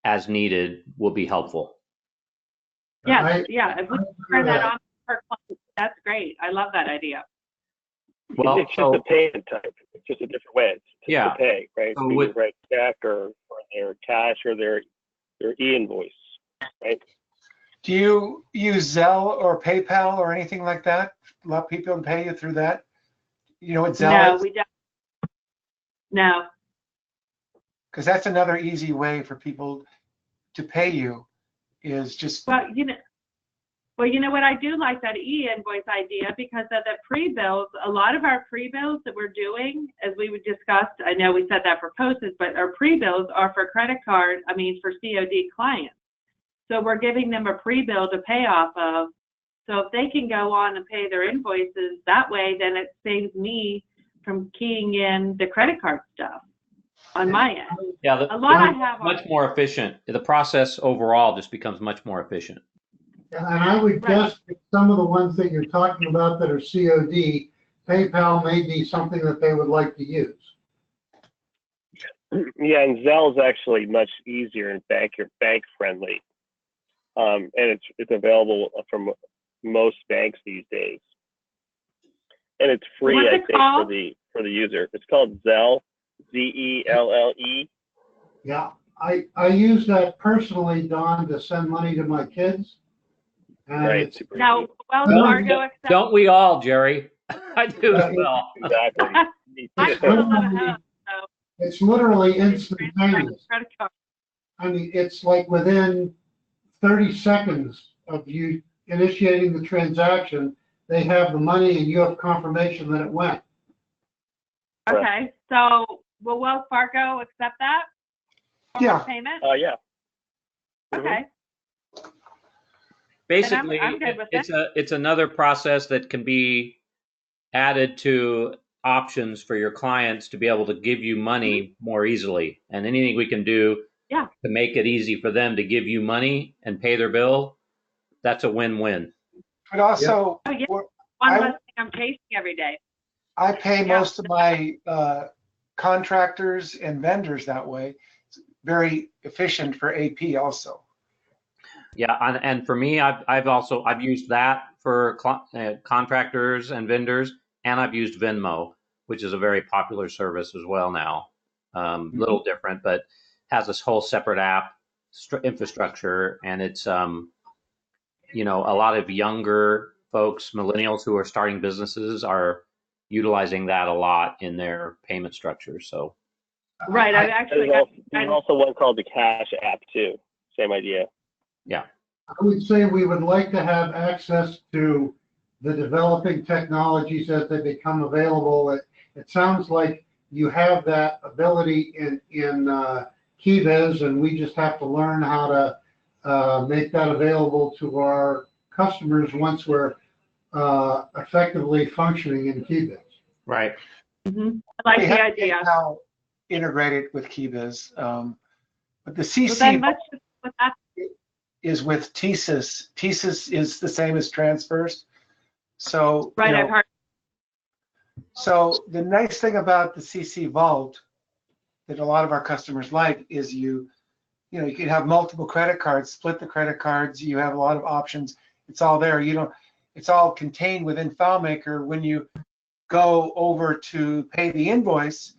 as needed will be helpful. Yeah, if we turn that on per client, that's great. I love that idea. Well, it's just a payment type. It's just a different way yeah. to pay, right? So So with- you write check or their cash or their e-invoice, right? Do you use Zelle or PayPal or anything like that? A lot of people can pay you through that. You know what Zelle No, is? we don't. No. Because that's another easy way for people to pay you is just, Well, you know what? I do like that e-invoice idea because of the pre-bills. A lot of our pre-bills that we're doing, as we would discuss, I know we said that for postage, but our pre-bills are for for COD clients. So we're giving them a pre-bill to pay off of. So if they can go on and pay their invoices that way, then it saves me from keying in the credit card stuff on my end. Yeah, A lot I have much more efficient. The process overall just becomes much more efficient. And I would guess that some of the ones that you're talking about that are COD, PayPal may be something that they would like to use. Yeah, and Zelle is actually much easier and bank friendly, and it's available from most banks these days, and it's free. What's I it think called? for the user. It's called Zelle, Zelle. Yeah, I use that personally, Don, to send money to my kids. And Right. it's, Now, Wells Don't- Fargo accepts. Don't we all, Jerry? I do as well. Exactly. I still live at home, so it's literally it's instantaneous. credit card. I mean, it's like within 30 seconds of you initiating the transaction, they have the money and you have confirmation that it went. Okay, so will Wells Fargo accept that? Yeah. Payment? Yeah. Okay. Basically, I'm good with it's another process that can be added to options for your clients to be able to give you money more easily. And anything we can do Yeah. to make it easy for them to give you money and pay their bill, that's a win-win. but also, Oh, yeah. we're- One I- less thing I'm chasing every day. I pay Yeah. most of my contractors and vendors that way. It's very efficient for AP also. Yeah, and for me, I've used that for contractors and vendors, and I've used Venmo, which is a very popular service as well now. Little different, but has this whole separate app infrastructure, and it's a lot of younger folks, millennials who are starting businesses are utilizing that a lot in their payment structure. So Right, I've actually got. There's also one called the Cash app too. Same idea. yeah. I would say we would like to have access to the developing technologies as they become available. It sounds like you have that ability in KiBiz, and we just have to learn how to make that available to our customers once we're effectively functioning in KiBiz. Right. Mhm. I like We the have idea. PayPal integrated with KiBiz, but the Well, CC then let's just put that. is with TSYS. TSYS is the same as Transfers. So, Right, I've heard. so the nice thing about the CC Vault that a lot of our customers like is you can have multiple credit cards, split the credit cards. You have a lot of options. It's all there. It's all contained within FileMaker. When you go over to pay the invoice,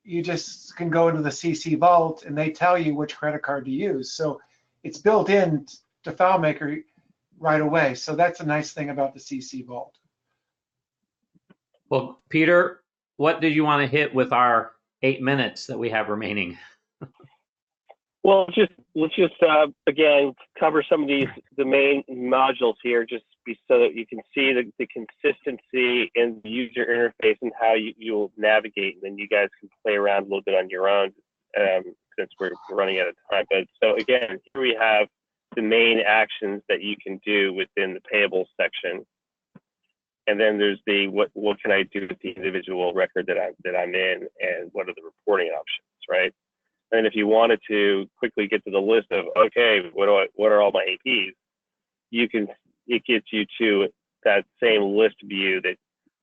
you just can go into the CC Vault and they tell you which credit card to use. So it's built in to FileMaker right away. So that's a nice thing about the CC Vault. Well, Peter, what did you want to hit with our 8 minutes that we have remaining? Well, let's just again cover some of the main modules here, just so that you can see the consistency in the user interface and how you'll navigate, and then you guys can play around a little bit on your own since we're running out of time. But so again, here we have the main actions that you can do within the payables section, and then there's the what can I do with the individual record that I'm in, and what are the reporting options, right? And if you wanted to quickly get to the list of, okay, what are all my APs? It gets you to that same list view that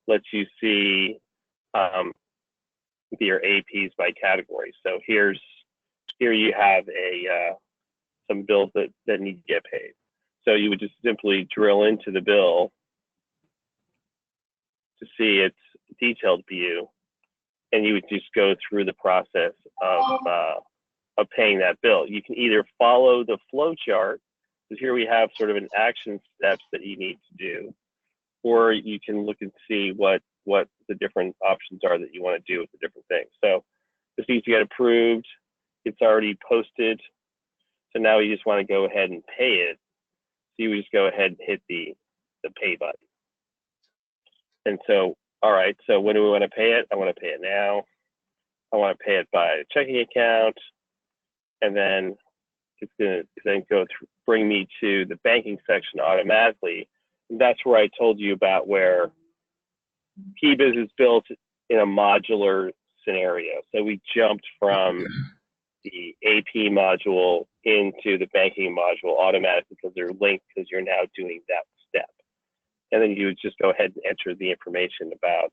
lets you see your APs by category. So here you have some bills that need to get paid. So you would just simply drill into the bill to see its detailed view, and you would just go through the process of paying that bill. You can either follow the flow chart, because here we have sort of an action steps that you need to do, or you can look and see what the different options are that you want to do with the different things. So this needs to get approved. It's already posted. So now you just want to go ahead and pay it. So you would just go ahead and hit the pay button. And so, all right, so when do we want to pay it? I want to pay it now. I want to pay it by checking account. And then it's going to then go through, bring me to the banking section automatically. And that's where I told you about where KiBiz is built in a modular scenario. So we jumped from the AP module into the banking module automatically because they're linked, because you're now doing that step. And then you would just go ahead and enter the information about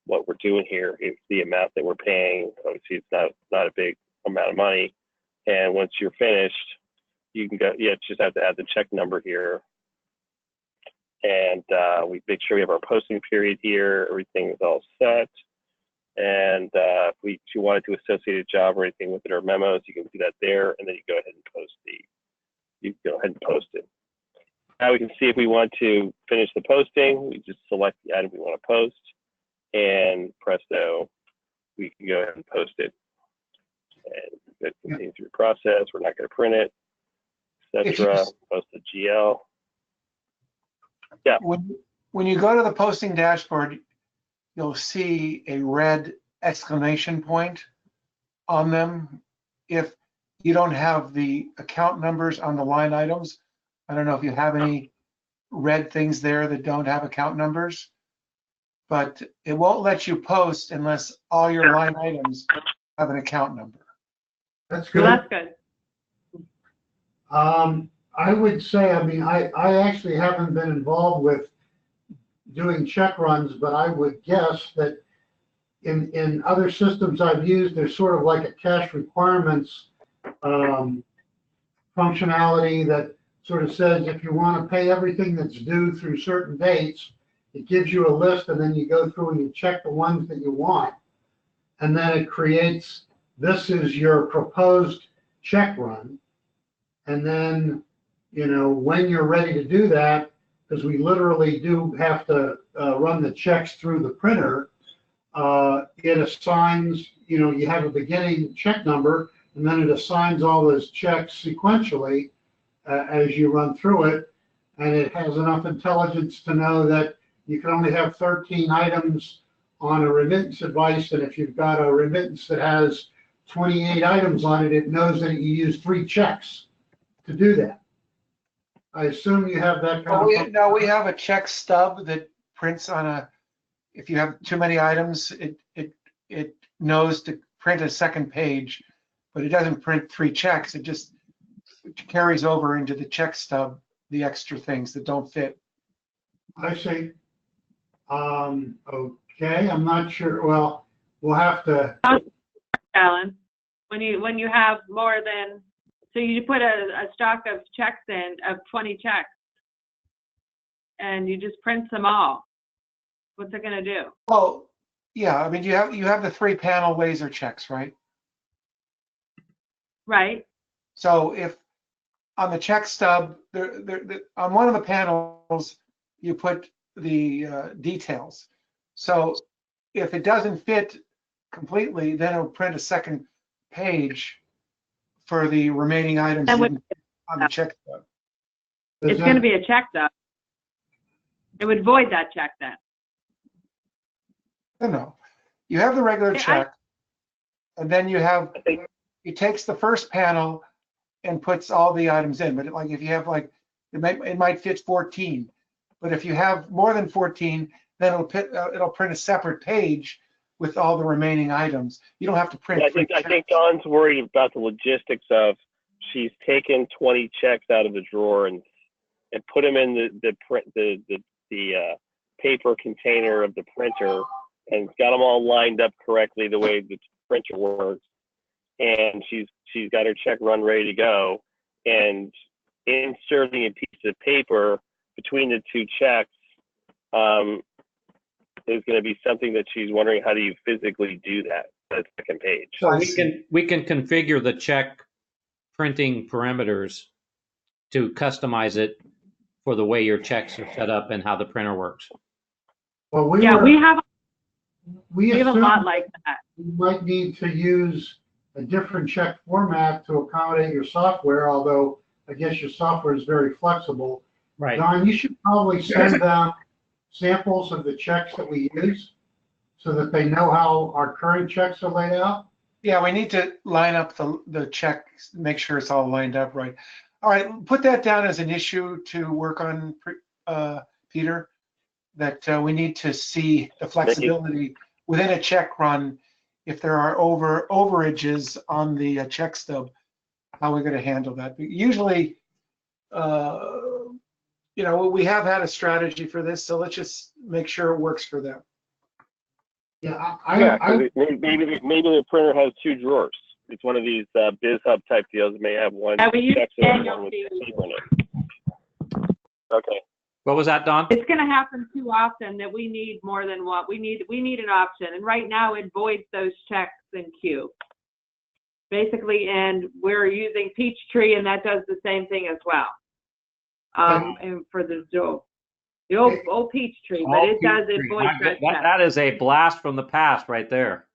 what we're doing here. It's the amount that we're paying. Obviously, it's not a big amount of money. And once you're finished, you can go, just have to add the check number here. And we make sure we have our posting period here. Everything is all set. And if you wanted to associate a job or anything with it or memos, you can do that there. And then you go ahead and post it. Now we can see if we want to finish the posting, we just select the item we want to post, and presto, we can go ahead and post it. And continue through the process. We're not going to print it, etc. Post the GL. Yeah. When you go to the posting dashboard, you'll see a red exclamation point on them. If you don't have the account numbers on the line items, I don't know if you have any red things there that don't have account numbers, but it won't let you post unless all your line items have an account number. That's good. Well, that's good. I would say, I mean, I actually haven't been involved with doing check runs, but I would guess that in other systems I've used, there's sort of like a cash requirements functionality that sort of says if you want to pay everything that's due through certain dates, it gives you a list, and then you go through and you check the ones that you want, and then it creates, this is your proposed check run. And then, you know, when you're ready to do that, because we literally do have to run the checks through the printer, it assigns, you know, you have a beginning check number, and then it assigns all those checks sequentially as you run through it. And it has enough intelligence to know that you can only have 13 items on a remittance device, and if you've got a remittance that has 28 items on it, it knows that you use 3 checks to do that. I assume you have that kind of. No, we have a check stub that prints on a, if you have too many items, it knows to print a second page, but it doesn't print 3 checks. It just carries over into the check stub the extra things that don't fit. I see. Okay, I'm not sure. Well, we'll have to. Alan, when you have more than, so you put a stock of checks in of 20 checks, and you just print them all. What's it going to do? Oh, yeah. I mean, you have the 3-panel laser checks, right? Right. So if on the check stub, on one of the panels, you put the details. So if it doesn't fit completely, then it'll print a second page for the remaining items on the check stub. It's going to be a check stub. It would void that check then. No. You have the regular check, and then you have, it takes the first panel and puts all the items in. But like if you have like, it might fit 14. But if you have more than 14, then it'll print a separate page with all the remaining items. You don't have to print. Yeah, I think Dawn's worried about the logistics of, she's taken 20 checks out of the drawer and put them in the paper container of the printer, and got them all lined up correctly the way the printer works. And she's got her check run ready to go, and inserting a piece of paper between the 2 checks is going to be something that she's wondering, how do you physically do that second page? So we can configure the check printing parameters to customize it for the way your checks are set up and how the printer works. Well, we have a assumed lot like that. you might need to use a different check format to accommodate your software, although I guess your software is very flexible. Right. Don, you should probably send them samples of the checks that we use so that they know how our current checks are laid out. Yeah, we need to line up the checks, make sure it's all lined up right. All right, put that down as an issue to work on, Peter, that we need to see the flexibility within a check run. If there are overages on the check stub, how we're going to handle that. But usually, you know, we have had a strategy for this, so let's just make sure it works for them. Yeah, maybe the printer has two drawers. It's one of these BizHub type deals. It may have one check and one with paper in it. Okay. What was that, Don? It's going to happen too often that we need more than what we need an option, and right now it voids those checks in Q. Basically, and we're using Peachtree, and that does the same thing as well. And for the old Peachtree, but it does void those checks. That is a blast from the past right there.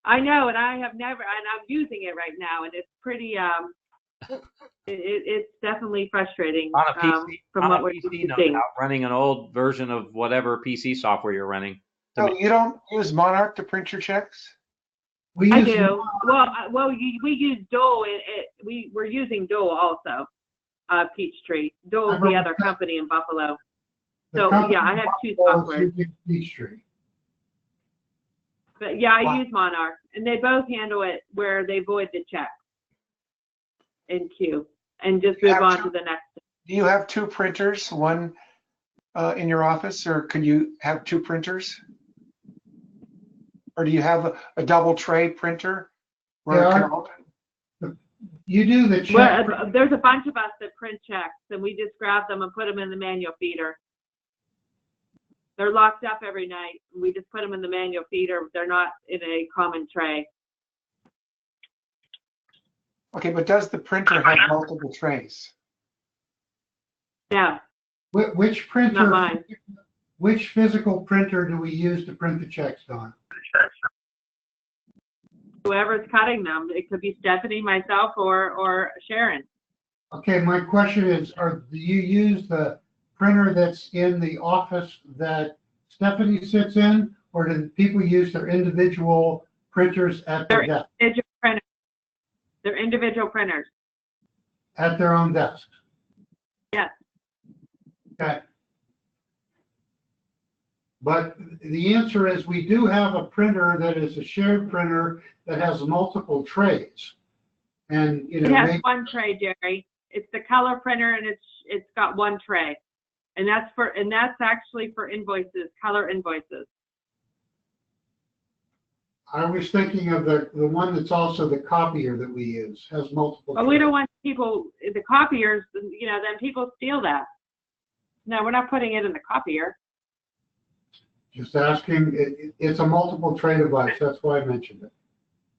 I know, and I'm using it right now, and it's pretty it's definitely frustrating On a PC, from what we're using. Running an old version of whatever PC software you're running. So you don't use Monarch to print your checks? I do. Well, we use Dole. We're using Dole also. Peachtree. Dole is the other company in Buffalo. So yeah, I have two softwares. Peachtree. But yeah, I use Monarch, and they both handle it where they void the check in Q and just move on to the next. Do you have two printers, one in your office, or can you have two printers? Or do you have a double tray printer where it can open? You do the check. Well, there's a bunch of us that print checks, and we just grab them and put them in the manual feeder. They're locked up every night. We just put them in the manual feeder. They're not in a common tray. Okay, but does the printer have multiple trays? Yeah. Which printer? Not mine. Which physical printer do we use to print the checks, Don? Whoever's cutting them. It could be Stephanie, myself, or Sharon. Okay, my question is, do you use the printer that's in the office that Stephanie sits in, or do people use their individual printers at their desk? They're individual printers. At their own desks? Yes. Okay. But the answer is we do have a printer that is a shared printer that has multiple trays. And it has one tray, Jerry. It's the color printer, and it's got one tray. And that's actually for invoices, color invoices. I was thinking of the one that's also the copier that we use, has multiple. But we don't want people, the copiers, then people steal that. No, we're not putting it in the copier. Just asking, it's a multiple tray device, that's why I mentioned it.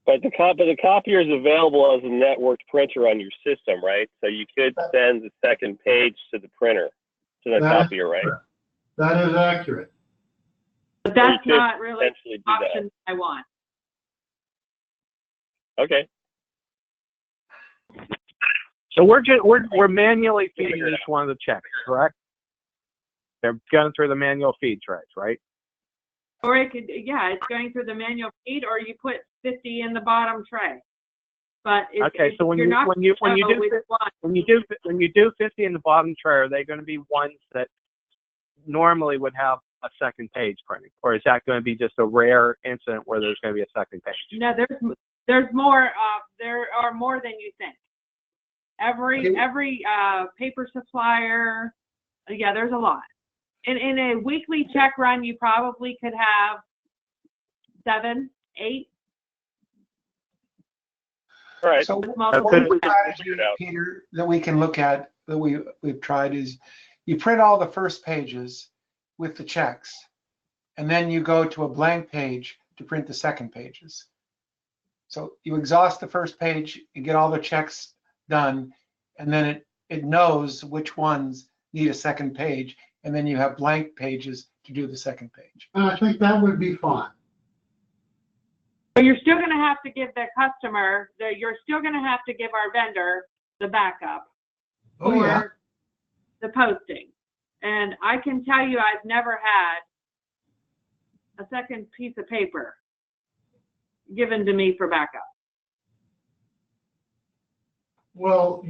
But the copier is available as a networked printer on your system, right? So you could send the second page to the printer, to the copier, right? That is accurate. But that's not really the option I want. Okay. So we're manually feeding each one of the checks, correct? They're going through the manual feed trays, right? Or it could, it's going through the manual feed, or you put 50 in the bottom tray. But okay, so when you do 50 in the bottom tray, are they going to be ones that normally would have a second page printing, or is that going to be just a rare incident where there's going to be a second page? No, there's more. There are more than you think. Every paper supplier, there's a lot. In a weekly check run, you probably could have 7, 8. All right. So one strategy, Peter, that we can look at that we've tried is you print all the first pages with the checks, and then you go to a blank page to print the second pages. So you exhaust the first page, you get all the checks done, and then it knows which ones need a second page, and then you have blank pages to do the second page. And I think that would be fine. But you're still going to have to give the customer, you're still going to have to give our vendor the backup Oh, for yeah. the posting. And I can tell you, I've never had a second piece of paper given to me for backup. Well,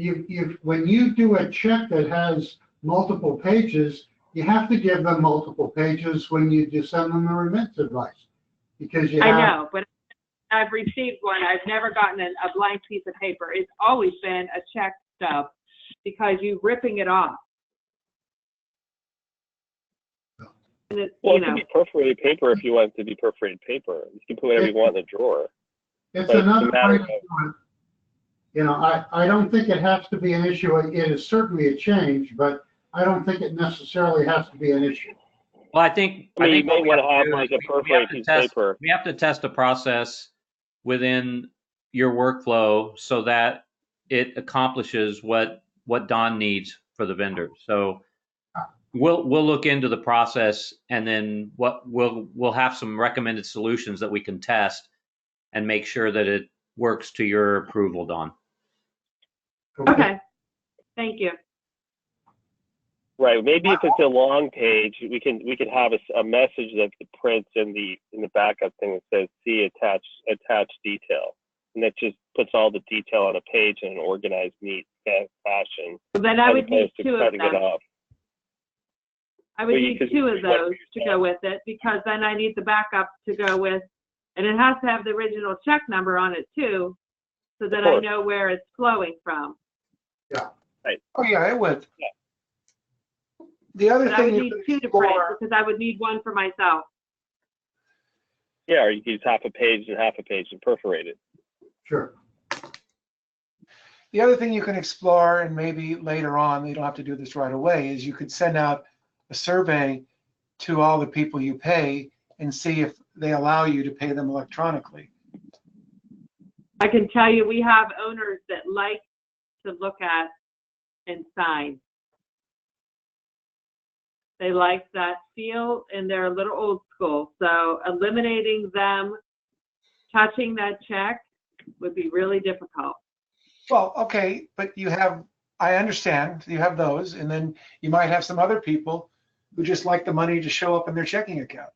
when you do a check that has multiple pages, you have to give them multiple pages when you do send them the remittance advice. Because you have. I know, but I've received one. I've never gotten a blank piece of paper. It's always been a check stub because you're ripping it off. And it, Well, you it can know, be perforated paper if you want it to be perforated paper. You can put whatever you want in the drawer. It's But it's a another matter way of- to do it. You know, I don't think it has to be an issue. It is certainly a change, but I don't think it necessarily has to be an issue. Well, I think I mean, you what may we want to to have do like is a we have perforated to piece of test- paper. We have to test a process within your workflow so that it accomplishes what Don needs for the vendor. So we'll look into the process, and then we'll have some recommended solutions that we can test and make sure that it works to your approval, Don. okay. Thank you. Right. Maybe if it's a long page, we can have a message that prints in the backup thing that says "See attached detail," and that just puts all the detail on a page in an organized, neat fashion. Then I as would need opposed to two of cutting it them. off. I would Well, you need could- two of what- those to go with it because then I need the backup to go with, and it has to have the original check number on it too, so that I course. know where it's flowing from. Oh, yeah, it would. Yeah. The other But I thing would you need can two to print explore, because I would need one for myself. Yeah, or you can use half a page and perforate it. Sure. the other thing you can explore, and maybe later on, you don't have to do this right away, is you could send out a survey to all the people you pay and see if they allow you to pay them electronically. I can tell you, we have owners that like to look at and sign. They like that feel, and they're a little old school. So eliminating them touching that check would be really difficult. Well, okay, but I understand, you have those, and then you might have some other people who just like the money to show up in their checking account.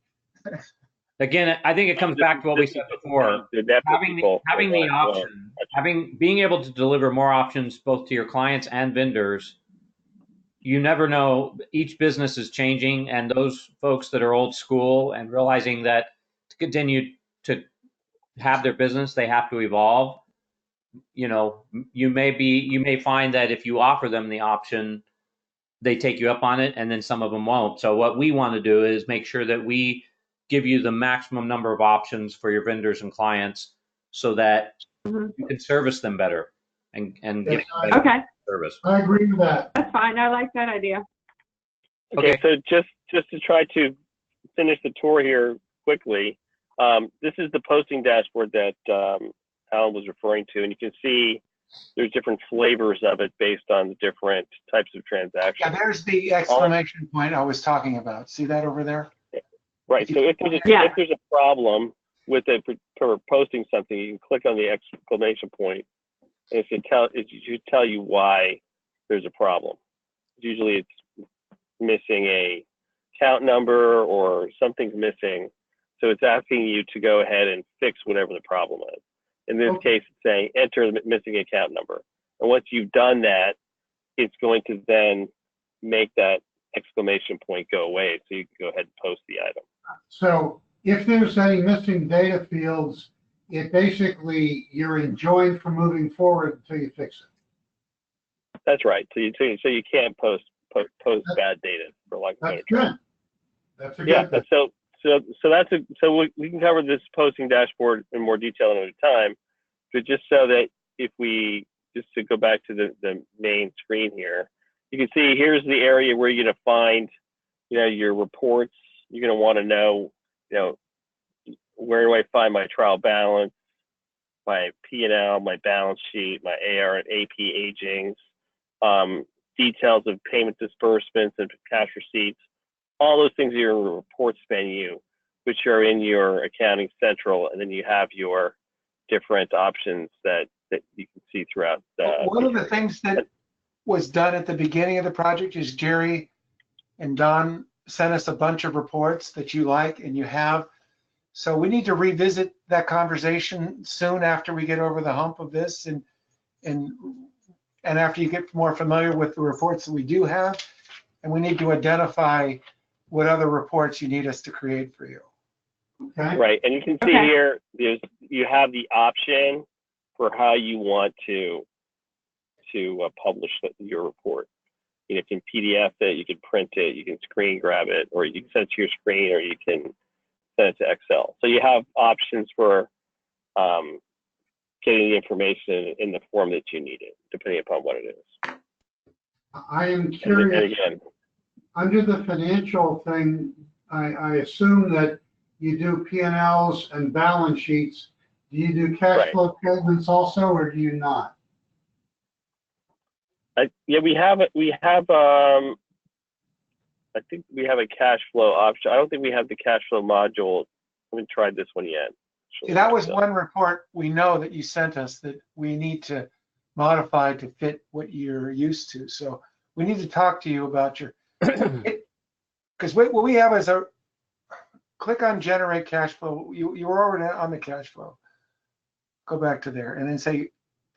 Again, I think it comes back to what we said before. Having the option, being able to deliver more options both to your clients and vendors. You never know. Each business is changing, and those folks that are old school and realizing that to continue to have their business, they have to evolve. You know, you may find that if you offer them the option, they take you up on it, and then some of them won't. So what we want to do is make sure that we give you the maximum number of options for your vendors and clients so that you can service them better and give them better Okay, service. I agree with that. that's fine. I like that idea. Okay, so just to try to finish the tour here quickly, this is the posting dashboard that Alan was referring to, and you can see there's different flavors of it based on the different types of transactions. Yeah, there's the exclamation point I was talking about. See that over there? Right. So if there's a problem with it for posting something, you can click on the exclamation point, and it should tell you why there's a problem. Usually it's missing a count number or something's missing, so it's asking you to go ahead and fix whatever the problem is. In this case, it's saying enter the missing account number, and once you've done that, it's going to then make that exclamation point go away, so you can go ahead and post the item. So if there's any missing data fields, it basically, you're enjoined from moving forward until you fix it. That's right. So you can't post bad data for lack of better term. That's a good. Yeah. Thing. So we can cover this posting dashboard in more detail another time, but just so that just to go back to the main screen here, you can see here's the area where you're going to find, your reports. You're going to want to know where do I find my trial balance, my P&L, my balance sheet, my AR and AP agings, details of payment disbursements and cash receipts, all those things are in the reports menu, which are in your accounting central, and then you have your different options that you can see throughout. One of the things that was done at the beginning of the project is Jerry and Don sent us a bunch of reports that you like and you have. So we need to revisit that conversation soon after we get over the hump of this and after you get more familiar with the reports that we do have, and we need to identify what other reports you need us to create for you. Okay. Right, and you can see here, you have the option for how you want to publish your report. You can PDF it, you can print it, you can screen grab it, or you can send it to your screen, or you can send it to Excel. So you have options for getting the information in the form that you need it, depending upon what it is. I am curious, and again, under the financial thing, I assume that you do P&Ls and balance sheets. Do you do cash flow statements also, or do you not? Yeah, we have I think we have a cash flow option. I don't think we have the cash flow module. I haven't tried this one yet. See, that was one report we know that you sent us that we need to modify to fit what you're used to. So we need to talk to you about your, because what we have is click on generate cash flow. You were already on the cash flow. Go back to there and then say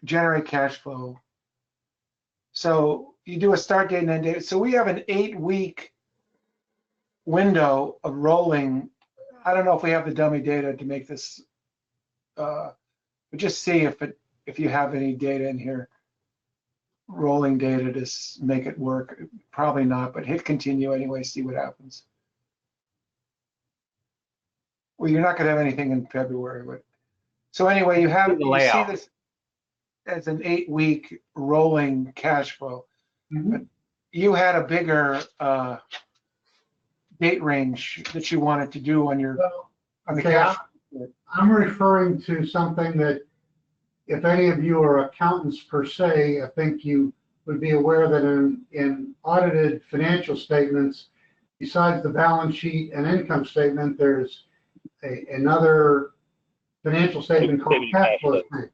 generate cash flow. So you do a start date and end date. So we have an 8-week window of rolling. I don't know if we have the dummy data to make this, but just see if you have any data in here, rolling data to make it work. Probably not, but hit continue anyway, see what happens. Well, you're not going to have anything in February, but so anyway, you see this as an 8-week rolling cash flow. Mm-hmm. But you had a bigger date range that you wanted to do on your on the cash. I'm referring to something that, if any of you are accountants per se, I think you would be aware that in audited financial statements, besides the balance sheet and income statement, there's another financial statement called cash flow statement.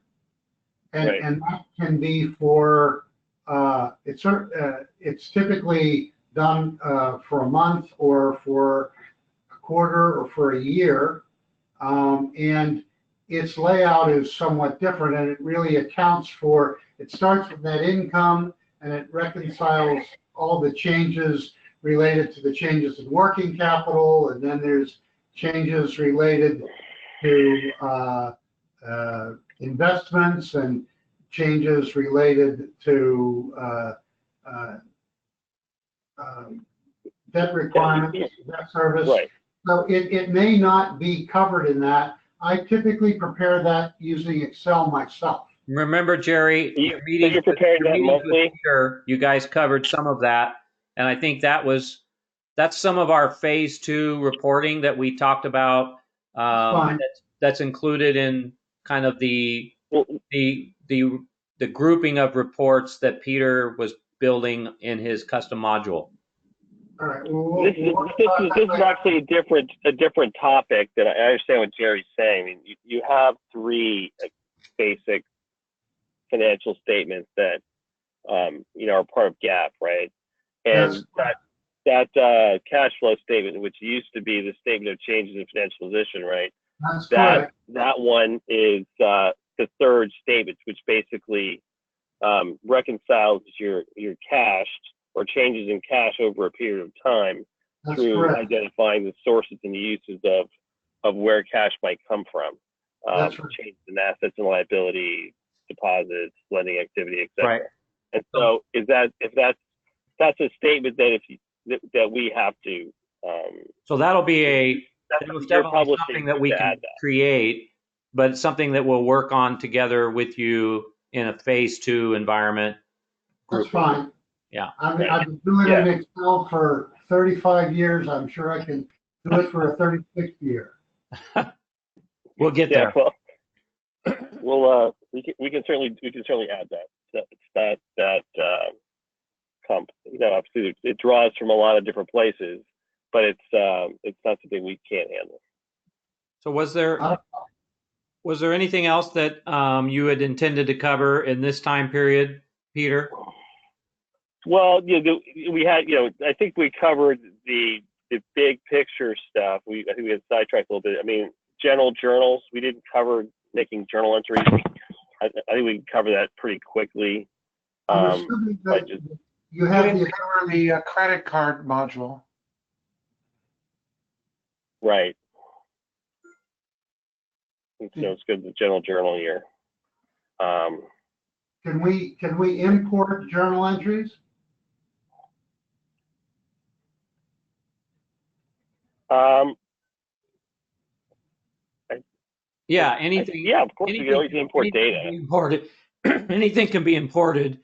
And that can be for, it's typically done for a month or for a quarter or for a year. And its layout is somewhat different, and it really accounts for, it starts with net income and it reconciles all the changes related to the changes in working capital, and then there's changes related to investments and changes related to debt requirements, debt service. Right. So it may not be covered in that. I typically prepare that using Excel myself. Remember, Jerry, you're preparing that monthly? Peter, you guys covered some of that, and I think that's some of our phase 2 reporting that we talked about. That's included in kind of the grouping of reports that Peter was building in his custom module. All right. This is actually a different topic that I understand what Jerry's saying. I mean, you have 3 basic financial statements that are part of GAAP, right? And that cash flow statement, which used to be the statement of changes in financial position, right? That one is the third statement, which basically reconciles your cash or changes in cash over a period of time through identifying the sources and the uses of where cash might come from. Changes in assets and liability, deposits, lending activity, etc. Right. And so if that's a statement that we have to so that'll be definitely something that we can create, but something that we'll work on together with you in a phase 2 environment. That's fine. Yeah. I've been doing it in Excel for 35 years. I'm sure I can do it for a 36th year. We'll get Yeah, there. well, we can certainly add that. It's not that obviously it draws from a lot of different places, but it's not something we can't handle. So was there anything else that you had intended to cover in this time period, Peter? Well, we had, I think we covered the big picture stuff. I think we had sidetracked a little bit. I mean, general journals, we didn't cover making journal entries. I think we can cover that pretty quickly. You have didn't cover the credit card module. Right. It's good, the general journal here. Can we import journal entries? Yeah, anything. Yeah, of course, you can always import data. Anything can be imported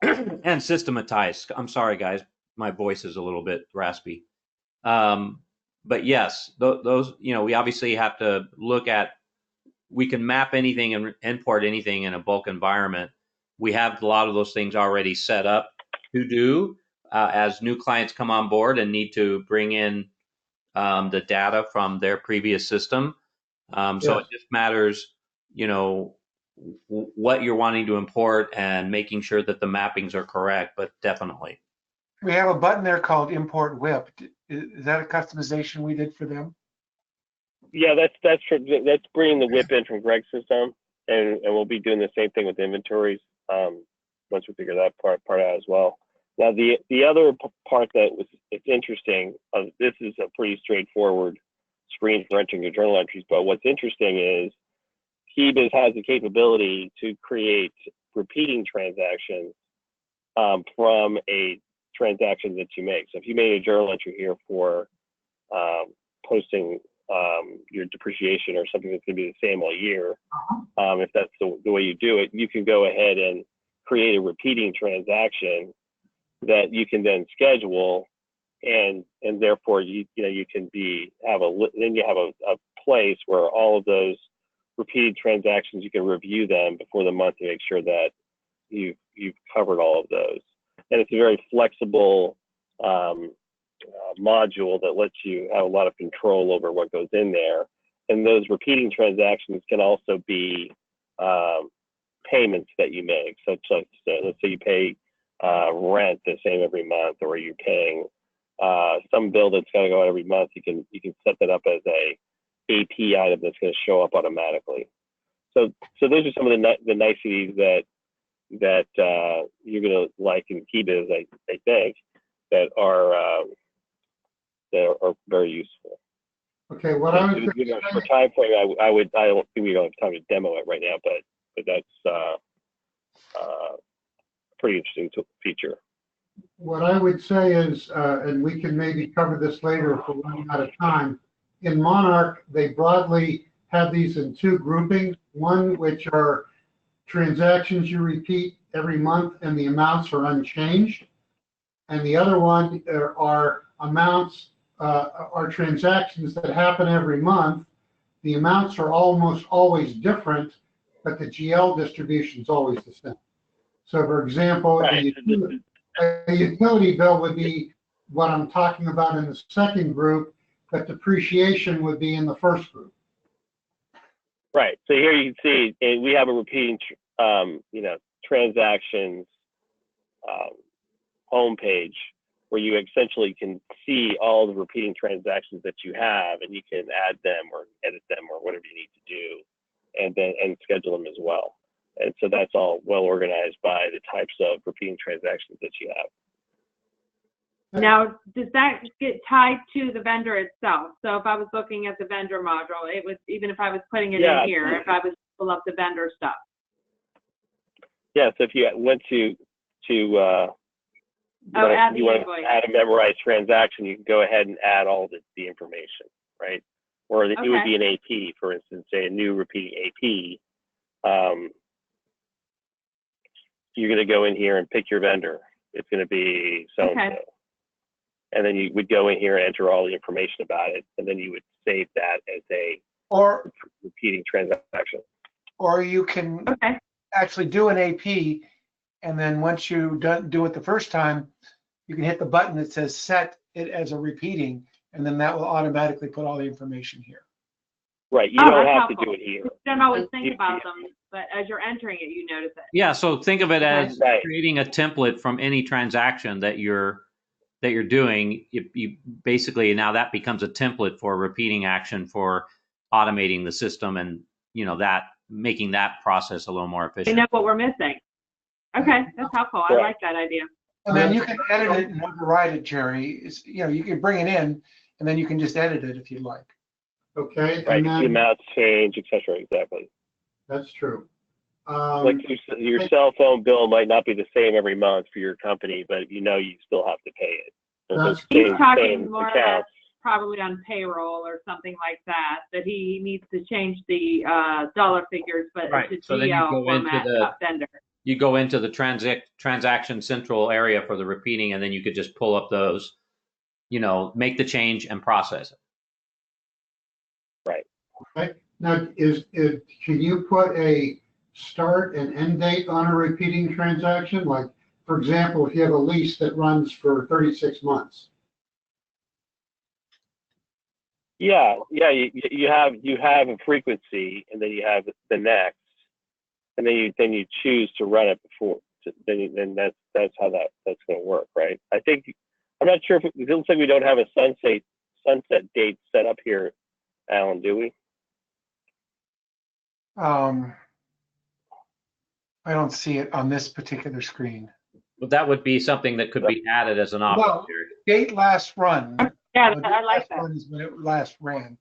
and systematized. I'm sorry, guys, my voice is a little bit raspy. But yes, those, we obviously have to look at, we can map anything and import anything in a bulk environment. We have a lot of those things already set up to do as new clients come on board and need to bring in the data from their previous system. So it just matters, what you're wanting to import and making sure that the mappings are correct, but definitely. We have a button there called Import WIP. Is that a customization we did for them? Yeah, that's bringing the WIP in from Greg's system, and we'll be doing the same thing with inventories once we figure that part out as well. Now, the other part it's interesting. This is a pretty straightforward screen for entering your journal entries, but what's interesting is KiBiz has the capability to create repeating transactions from a transaction that you make. So if you made a journal entry here for posting your depreciation or something that's going to be the same all year, if that's the way you do it, you can go ahead and create a repeating transaction that you can then schedule, and therefore you can have a place where all of those repeated transactions, you can review them before the month to make sure that you've covered all of those. And it's a very flexible module that lets you have a lot of control over what goes in there. And those repeating transactions can also be payments that you make. So let's say you pay rent the same every month, or you're paying some bill that's got to go out every month. You can set that up as a AP item that's going to show up automatically. So those are some of the niceties that you're going to like in KiBiz, I think, that are very useful. Okay, what I was for time frame, I don't think we don't have time to demo it right now, but that's pretty interesting feature. What I would say is, and we can maybe cover this later if we're running out of time. In Monarch, they broadly have these in two groupings. One, which are transactions you repeat every month and the amounts are unchanged. And the other one are transactions that happen every month. The amounts are almost always different, but the GL distribution is always the same. So for example, right. a utility bill would be what I'm talking about in the second group, but depreciation would be in the first group. Right. So here you can see, and we have a repeating, transactions homepage where you essentially can see all the repeating transactions that you have, and you can add them or edit them or whatever you need to do, and schedule them as well. And so that's all well organized by the types of repeating transactions that you have. Now, does that get tied to the vendor itself? So if I was looking at the vendor module, it would, even if I was putting it in here, if I was to pull up the vendor stuff. Yeah, so if you went to you want to add a memorized transaction, you can go ahead and add all the information, right? Or it would be an AP, for instance, say a new repeating AP. You're going to go in here and pick your vendor. It's going to be so-and-so. and then you would go in here and enter all the information about it, and then you would save that as a Or repeating transaction. or you can Okay. actually do an AP, and then once you do it the first time, you can hit the button that says set it as a repeating, and then that will automatically put all the information here. Right, you Oh, don't that's have to helpful. do it here. You don't always think You- about them, but as you're entering it, you notice it. Yeah, so think of it as Right. creating a template from any transaction that you're doing. You basically, now that becomes a template for a repeating action for automating the system, and that making that process a little more We efficient. know what we're missing. Okay, that's helpful. I Right. like that idea. And then you can edit it and override it, Jerry. You can bring it in, and then you can just edit it if you'd like. Okay, Right, and the then, amounts change, et cetera, exactly. that's true. Like your cell phone bill might not be the same every month for your company, but you still have to pay it. So That's- the He's same- talking same more or account. less probably on payroll or something like that, that he needs to change the dollar figures, but Right, it's a so then you GL go into format, the- not vendor. You go into the transaction central area for the repeating, and then you could just pull up those, make the change and process it. Right. Okay. Now, can you put a start and end date on a repeating transaction? Like, for example, if you have a lease that runs for 36 months. Yeah. You have a frequency, and then you have the next, and then you choose to run it before. Then that's how that's going to work, right? I'm not sure if it looks like we don't have a sunset date set up here, Alan. Do we? I don't see it on this particular screen. But that would be something that could be added as an option. Well, date last run. Yeah, Date I like last that. run is when it last ran.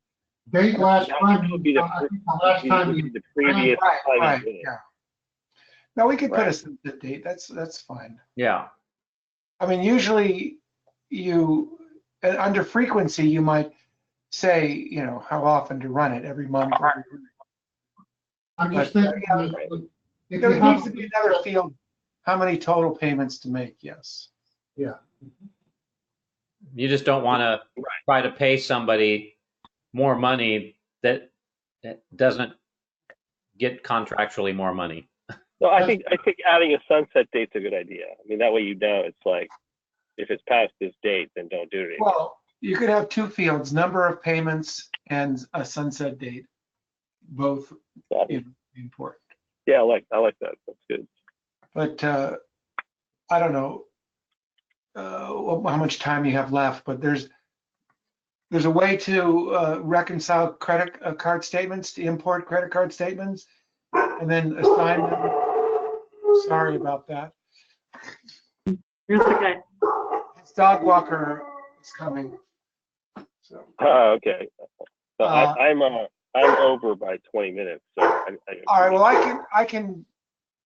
Date last That time, would be the I think the last time you, the previous time you Right, did it. yeah. No, we could put a Right. sunset date. That's fine. Yeah. I mean, usually under frequency, you might say, how often to run it, every month. I'm just But, thinking, yeah. if There you needs have, to be another field, how many total payments to make, yes. You just don't want to try to pay somebody more money that doesn't get contractually more money. So I think adding a sunset date's a good idea. I mean, that way it's like, if it's past this date, then don't do it anymore. Well, you could have two fields, number of payments and a sunset date, both important. Yeah, I like that. That's good. But I don't know how much time you have left, but there's a way to reconcile credit card statements, to import credit card statements, and then assign them. Sorry about that. It's okay. This dog walker is coming. So, Okay. So I'm over by 20 minutes. So all right. Well, I can.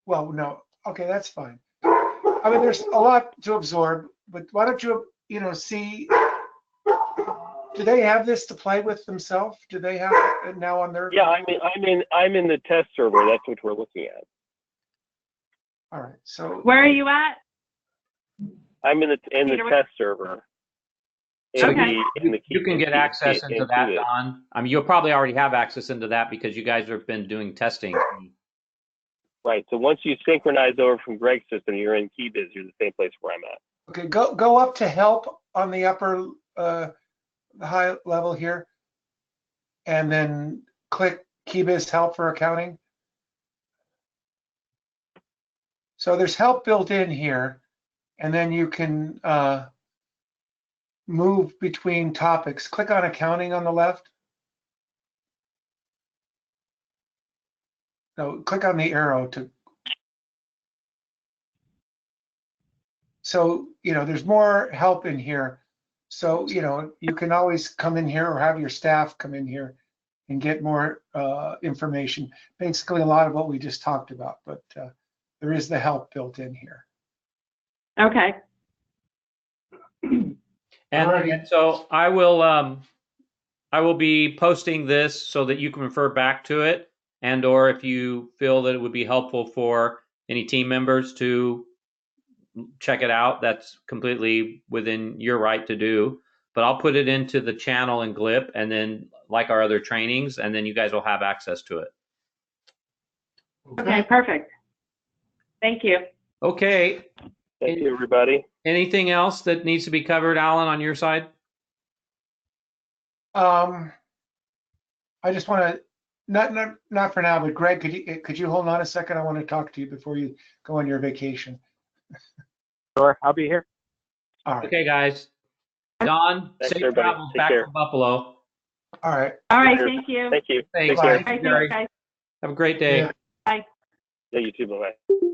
Well, no. Okay, that's fine. I mean, there's a lot to absorb, but why don't you, see? Do they have this to play with themselves? Do they have it now on their? Yeah, I'm in the test server. That's what we're looking at. All right. So Where are you at? I'm in the Peter, test server. So Okay. you can get access into that, Don. I mean, you'll probably already have access into that because you guys have been doing testing. Right. So once you synchronize over from Greg's system, you're in KiBiz. You're the same place where I'm at. okay, go up to help on the upper the high level here, and then click KiBiz help for accounting. So there's help built in here, and then you can move between topics. Click on accounting on the left. No, click on the arrow to. So, there's more help in here. So, you can always come in here or have your staff come in here and get more information. Basically, a lot of what we just talked about, but there is the help built in here. Okay. And so I will be posting this so that you can refer back to it, and or if you feel that it would be helpful for any team members to check it out, that's completely within your right to do. But I'll put it into the channel in GLIP, and then like our other trainings, and then you guys will have access to it. Okay, perfect. Thank you. Okay. Thank you, everybody. Anything else that needs to be covered, Alan, on your side? I just want to, not for now, but Greg, could you hold on a second? I want to talk to you before you go on your vacation. Sure, I'll be here. All right. Okay, guys. Don, Thanks, safe everybody. travels Take back care. from Buffalo. All right. All right, Sure. thank you. Thank you. Thanks. Take care. All right, Gary. thanks, guys. Have a great day. Yeah. Bye. Yeah, you too. Bye-bye.